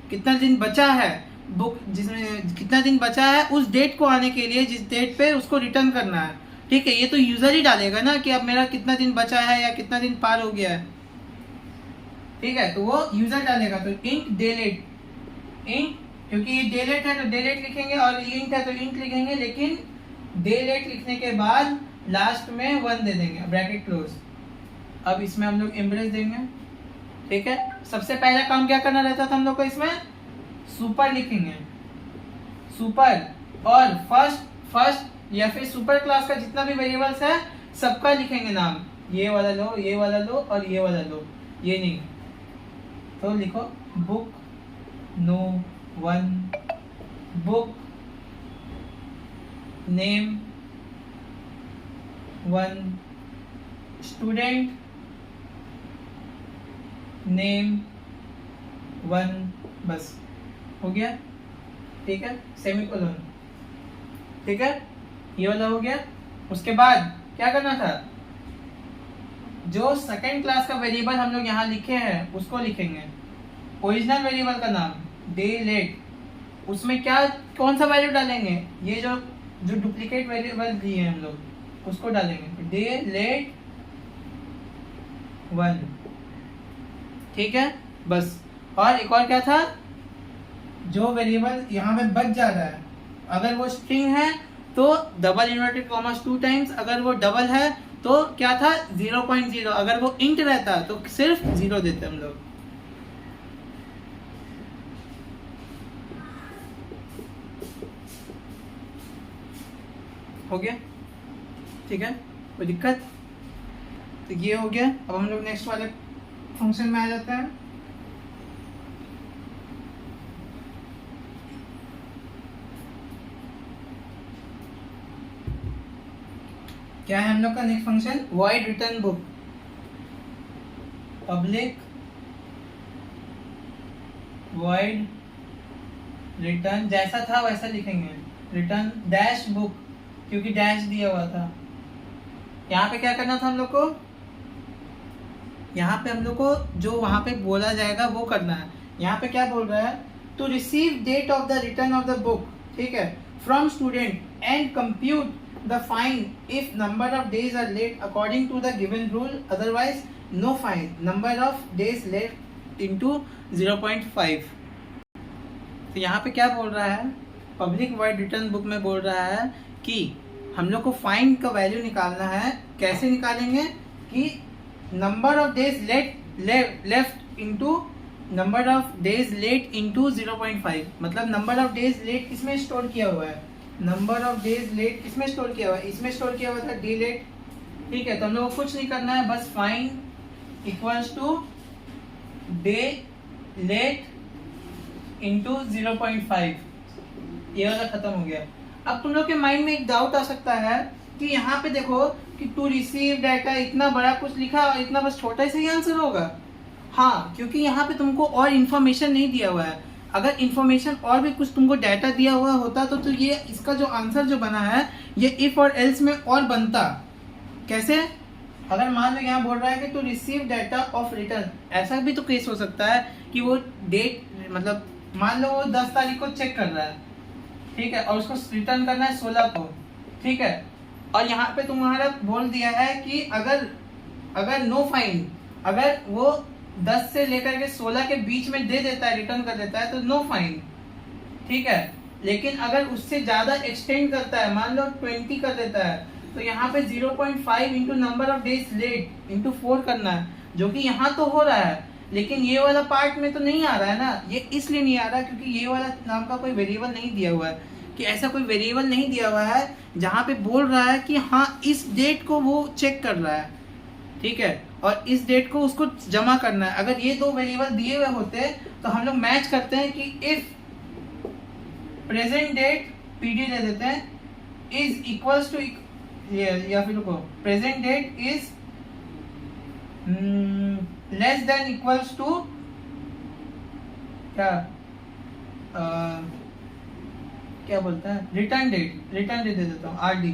कितना दिन बचा है बुक, जिसमें कितना दिन बचा है उस डेट को आने के लिए, जिस डेट पे उसको रिटर्न करना है, ठीक है। ये तो यूजर ही डालेगा ना कि अब मेरा कितना दिन बचा है या कितना दिन पार हो गया है, ठीक है। तो वो यूजर डालेगा, तो इंट डेलेट, इंट, क्योंकि ये डेलेट है तो डेलेट लिखेंगे, और इंट है तो इंट लिखेंगे, लेकिन डेलेट लिखने के बाद लास्ट में 1 दे देंगे, ब्रैकेट क्लोज। अब इसमें हम लोग एम्ब्रेस देंगे, ठीक है। सबसे पहला काम क्या करना रहता था हम लोग को, इसमें सुपर लिखेंगे, सुपर, और फर्स्ट या फिर सुपर क्लास का जितना भी वेरिएबल्स है सबका लिखेंगे नाम, ये वाला लो, ये वाला लो और ये वाला लो, ये नहीं, तो लिखो book no 1, book name 1, student name 1, बस हो गया, ठीक है, सेमीकोलन, ठीक है, ये वाला हो गया। उसके बाद क्या करना था, जो सेकंड क्लास का वेरिएबल हम लोग यहाँ लिखे हैं उसको लिखेंगे, ओरिजिनल वेरिएबल का नाम डे लेट, उसमें क्या कौन सा वैल्यू डालेंगे, ये जो डुप्लीकेट वेरिएबल दिए हैं हम लोग उसको डालेंगे, डे लेट 1, ठीक है, बस। और एक और क्या था, जो वेरिएबल यहाँ पे बच जा रहा है, अगर वो स्ट्रिंग है तो डबल इन्वर्टेड कॉमास 2 टाइम्स, अगर वो डबल है तो क्या था 0.0, अगर वो इंट रहता तो सिर्फ 0 देते हम लोग। हो गया, ठीक है, कोई दिक्कत, तो ये हो गया। अब हम लोग नेक्स्ट वाले फंक्शन में आ जाते हैं। क्या है हम लोग का next function, void return book, public void return, जैसा था वैसा लिखेंगे, रिटर्न डैश बुक, क्योंकि डैश दिया हुआ था। यहाँ पे क्या करना था हम लोग को, यहाँ पे हम लोग को जो वहां पे बोला जाएगा वो करना है। यहाँ पे क्या बोल रहा है, to receive date of the return of the book, ठीक है, from student and compute the fine if number of days are late according to the given rule, otherwise no fine, number of days late into 0.5। तो यहाँ पे क्या बोल रहा है, public void return book में बोल रहा है कि हम लोग को फाइन का वैल्यू निकालना है। कैसे निकालेंगे कि number of days left into number of days late into 0.5, मतलब नंबर ऑफ डेज लेट किसमें स्टोर किया हुआ है, नंबर ऑफ डेज लेट किसमें स्टोर किया हुआ है, इसमें स्टोर किया हुआ था डी लेट, ठीक है। तो हम लोग को कुछ नहीं करना है, बस fine equals to day late into 0.5, ये वाला खत्म हो गया। अब तुम लोग के माइंड में एक डाउट आ सकता है कि यहाँ पे देखो कि टू रिसीव डाटा इतना बड़ा कुछ लिखा और इतना बस छोटा सा ही आंसर होगा। हाँ, क्योंकि यहाँ पे तुमको और इन्फॉर्मेशन नहीं दिया हुआ है। अगर इन्फॉर्मेशन और भी कुछ तुमको डाटा दिया हुआ होता तो ये इसका जो आंसर जो बना है ये इफ और एल्स में और बनता। कैसे, अगर मान लो यहाँ बोल रहा है कि to receive data of return, ऐसा भी तो केस हो सकता है कि वो डेट, मतलब मान लो वो 10 तारीख को चेक कर रहा है, ठीक है, और उसको रिटर्न करना है 16 को, ठीक है, और यहाँ पे तुम्हारा बोल दिया है कि अगर नो फाइन, अगर वो 10 से लेकर के 16 के बीच में दे देता है, रिटर्न कर देता है तो नो फाइन, ठीक है। लेकिन अगर उससे ज्यादा एक्सटेंड करता है, मान लो 20 कर देता है, तो यहाँ पे 0.5 into number of days late into 4 करना है, जो कि यहाँ तो हो रहा है, लेकिन ये वाला पार्ट में तो नहीं आ रहा है ना। ये इसलिए नहीं आ रहा क्योंकि ये वाला नाम का कोई वेरिएबल नहीं दिया हुआ है, कि ऐसा कोई वेरिएबल नहीं दिया हुआ है जहाँ पे बोल रहा है कि हाँ इस डेट को वो चेक कर रहा है, ठीक है, और इस डेट को उसको जमा करना है। अगर ये दो वेरिएबल दिए हुए होते तो हम लोग मैच करते हैं कि इफ प्रेजेंट डेट पीडी दे देते हैं इज इक्वल्स टू, या फिर रुको, present date is less than equals to क्या बोलता है, रिटर्न डेट दे देता हूँ आरडी,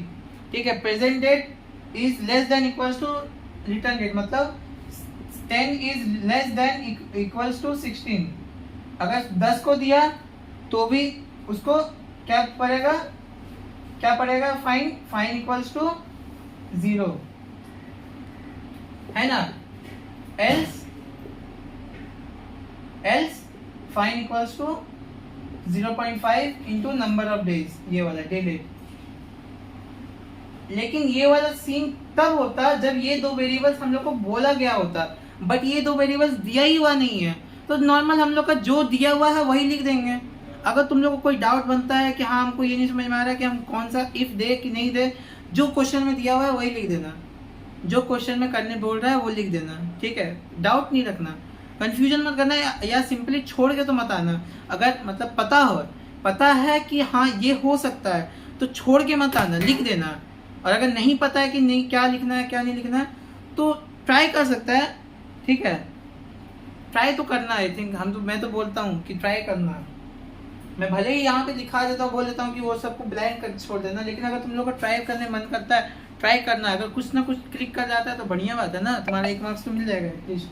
ठीक है। Present date is less than equals to return date, मतलब 10 is less than equals to 16। अगर 10 को दिया तो भी उसको क्या पड़ेगा, फाइन इक्वल्स टू 0, है ना, else fine equals to 0.5 into number of days, ये वाला डे लेट। लेकिन ये वाला सीन तब होता जब ये दो वेरिएबल्स हम लोग को बोला गया होता, बट ये दो वेरिएबल्स दिया ही हुआ नहीं है, तो नॉर्मल हम लोग का जो दिया हुआ है वही लिख देंगे। अगर तुम लोग को कोई डाउट बनता है कि हाँ हमको ये नहीं समझ में आ रहा है कि हम कौन सा इफ दे कि नहीं दे, जो क्वेश्चन में दिया हुआ है वही लिख देना, जो क्वेश्चन में करने बोल रहा है वो लिख देना, ठीक है। डाउट नहीं रखना, कंफ्यूजन मत करना, या सिंपली छोड़ के तो मत आना। अगर मतलब पता है कि हाँ ये हो सकता है तो छोड़ के मत आना, लिख देना। और अगर नहीं पता है कि नहीं क्या लिखना है क्या नहीं लिखना है तो ट्राई कर सकता है, ठीक है। ट्राई तो करना है। आई थिंक मैं तो बोलता हूँ कि ट्राई करना है। मैं भले ही यहाँ पे दिखा देता हूँ, बोल देता हूँ कि वो सबको ब्लैंक कर छोड़ देना, लेकिन अगर तुम लोग को ट्राई करने मन करता है, ट्राई करना है। अगर कुछ ना कुछ क्लिक कर जाता है तो बढ़िया बात है ना, तुम्हारा 1 मार्क्स तो मिल जाएगा एटलीस्ट।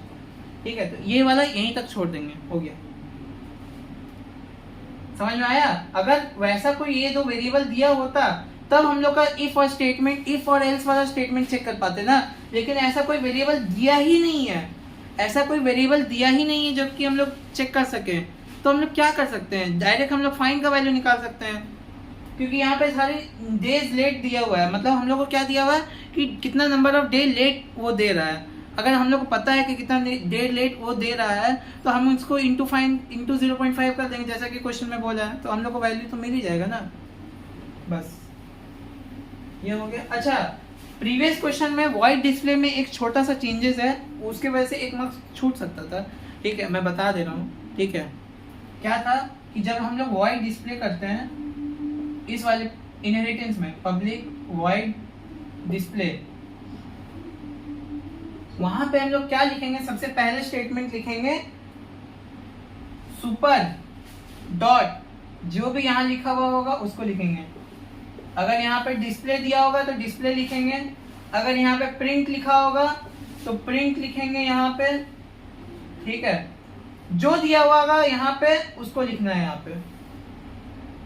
ठीक है, तो ये वाला यहीं तक छोड़ देंगे, हो गया। समझ में आया? अगर वैसा कोई ये दो वेरिएबल दिया होता तब हम लोग का इफ और स्टेटमेंट, इफ और एल्स वाला स्टेटमेंट चेक कर पाते ना, लेकिन ऐसा कोई वेरिएबल दिया ही नहीं है, ऐसा कोई वेरिएबल दिया ही नहीं है जबकि हम लोग चेक कर सके। तो हम लोग क्या कर सकते हैं, डायरेक्ट हम लोग फाइंड का वैल्यू निकाल सकते हैं, क्योंकि यहाँ पे सारी डेज लेट दिया हुआ है। मतलब हम लोग को क्या दिया हुआ है कि कितना नंबर ऑफ डे लेट वो दे रहा है। अगर हम लोग को पता है कि कितना डे लेट वो दे रहा है तो हम उसको इंटू 0.5 कर देंगे, जैसा कि क्वेश्चन में बोला है, तो हम लोग को वैल्यू तो मिल ही जाएगा ना। बस ये हो गया। अच्छा, प्रीवियस क्वेश्चन में वॉइड डिस्प्ले में एक छोटा सा चेंजेस है, उसके वजह से 1 मार्क्स छूट सकता था। ठीक है, मैं बता दे रहा हूँ। ठीक है, क्या था कि जब हम लोग वॉइड डिस्प्ले करते हैं इस वाले इनहेरिटेंस में, पब्लिक वॉइड डिस्प्ले, वहां पे हम लोग क्या लिखेंगे, सबसे पहले स्टेटमेंट लिखेंगे सुपर डॉट, जो भी यहाँ लिखा हुआ होगा उसको लिखेंगे। अगर यहाँ पे डिस्प्ले दिया होगा तो डिस्प्ले लिखेंगे, अगर यहाँ पे प्रिंट लिखा होगा तो प्रिंट लिखेंगे यहाँ पे। ठीक है, जो दिया हुआ होगा यहाँ पे उसको लिखना है यहाँ पे।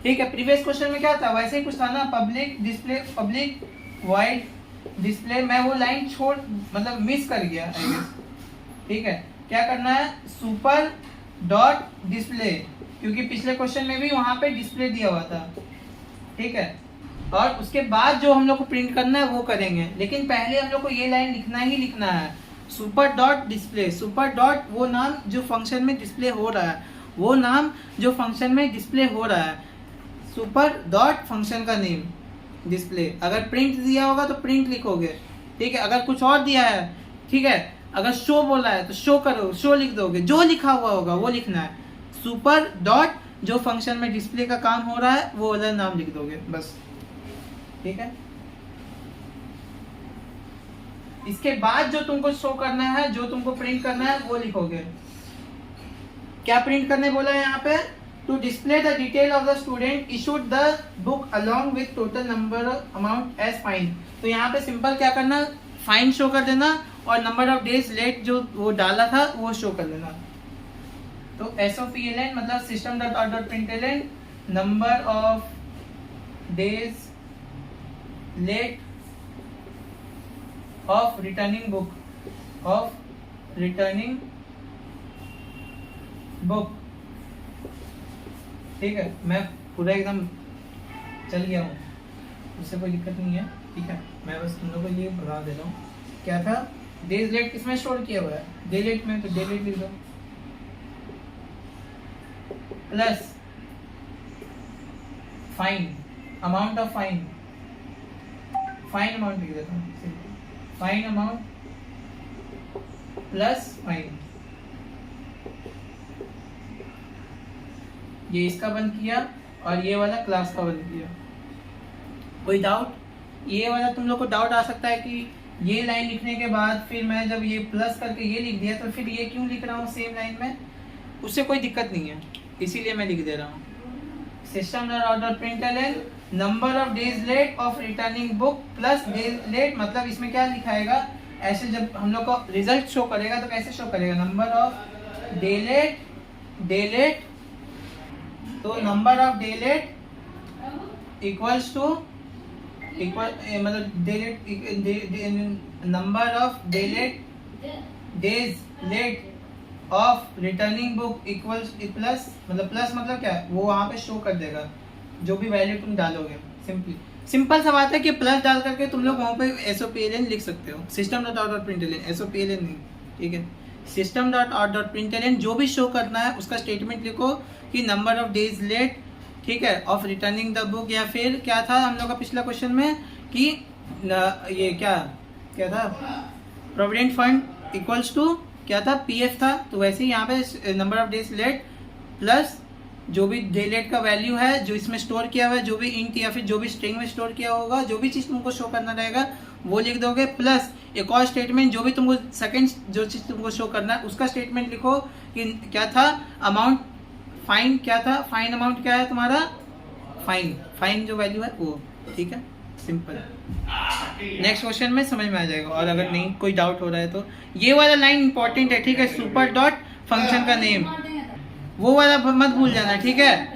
ठीक है, प्रीवियस क्वेश्चन में क्या था, वैसे ही कुछ था ना, public display, public void display. मैं वो लाइन छोड़, मतलब मिस कर गया आई गेस। ठीक है, क्या करना है, सुपर डॉट डिस्प्ले, क्योंकि पिछले क्वेश्चन में भी वहां पे डिस्प्ले दिया हुआ था। ठीक है, और उसके बाद जो हम लोग को प्रिंट करना है वो करेंगे, लेकिन पहले हम लोग को ये लाइन लिखना ही लिखना है, super dot display. Super dot वो नाम जो फंक्शन में डिस्प्ले हो रहा है, वो नाम जो फंक्शन में डिस्प्ले हो रहा है, सुपर डॉट फंक्शन का नेम डिस्प्ले। अगर प्रिंट दिया होगा तो प्रिंट लिखोगे। ठीक है, अगर कुछ और दिया है, ठीक है, अगर शो बोला है तो शो करो, शो लिख दोगे, जो लिखा हुआ होगा वो लिखना है। सुपर डॉट जो फंक्शन में डिस्प्ले का काम हो रहा है वो वाला नाम लिख दोगे, बस। ठीक है, इसके बाद जो तुमको शो करना है, जो तुमको प्रिंट करना है वो लिखोगे। क्या प्रिंट करने बोला है यहाँ पे, to display the detail of the student issued the book along with total number amount as fine. तो यहाँ पे सिंपल क्या करना, फाइन शो कर देना और नंबर ऑफ डेज लेट जो वो डाला था वो शो कर देना। तो SOPLN मतलब system dot out dot println, number of days late of returning book, of returning book. ठीक है, मैं पूरा एकदम चल गया हूँ, उससे कोई दिक्कत नहीं है। ठीक है, मैं बस तुम लोगों को ये बता दे रहा हूँ। क्या था, डेज लेट किसमें स्टोर किया हुआ है, डे लेट में, तो डे लेट लिख दो, plus fine, amount of fine, fine amount लिख देता हूँ, फाइन अमाउंट प्लस फाइन। ये इसका बंद किया और ये वाला क्लास का बंद किया। कोई डाउट? ये वाला तुम लोग को डाउट आ सकता है कि ये लाइन लिखने के बाद फिर मैं जब ये प्लस करके ये लिख दिया तो फिर ये क्यों लिख रहा हूँ सेम लाइन में। उससे कोई दिक्कत नहीं है, इसीलिए मैं लिख दे रहा हूँ। System dot println number of days late of returning book plus days late, मतलब इसमें क्या लिखाएगा, ऐसे जब हम लोग को रिजल्ट शो करेगा तो कैसे शो करेगा, नंबर ऑफ डे लेट, तो number of day late equals to मतलब day late, number of day late days late of returning book equals plus, मतलब प्लस मतलब क्या है, वो वहां पे शो कर देगा जो भी वैल्यू तुम डालोगे। सिंपल सा बात है कि प्लस डाल करके तुम लोग वहां पे SOPLN लिख सकते हो, system dot out dot println, SOPLN नहीं। ठीक है, system dot out dot println जो भी शो करना है उसका स्टेटमेंट लिखो कि नंबर ऑफ डेज लेट, ठीक है, ऑफ रिटर्निंग द बुक, या फिर क्या था हम लोग का पिछला क्वेश्चन में कि ये क्या था, प्रोविडेंट फंड इक्वल्स टू क्या था, PF था। तो वैसे ही यहाँ पे number of days late plus जो भी डे लेट का वैल्यू है जो इसमें स्टोर किया हुआ है, जो भी इंट या फिर जो भी स्ट्रिंग में स्टोर किया होगा, जो भी चीज़ तुमको शो करना रहेगा वो लिख दोगे, प्लस एक और स्टेटमेंट जो भी तुमको सेकंड जो चीज तुमको शो करना है उसका स्टेटमेंट लिखो कि क्या था अमाउंट फाइन, क्या था फाइन अमाउंट, क्या है तुम्हारा फाइन जो वैल्यू है वो। ठीक है, सिंपल। नेक्स्ट क्वेश्चन में समझ में आ जाएगा, और अगर नहीं कोई डाउट हो रहा है तो ये वाला लाइन इंपॉर्टेंट है। ठीक है, सुपर डॉट फंक्शन का नेम वो वाला मत भूल जाना। ठीक है,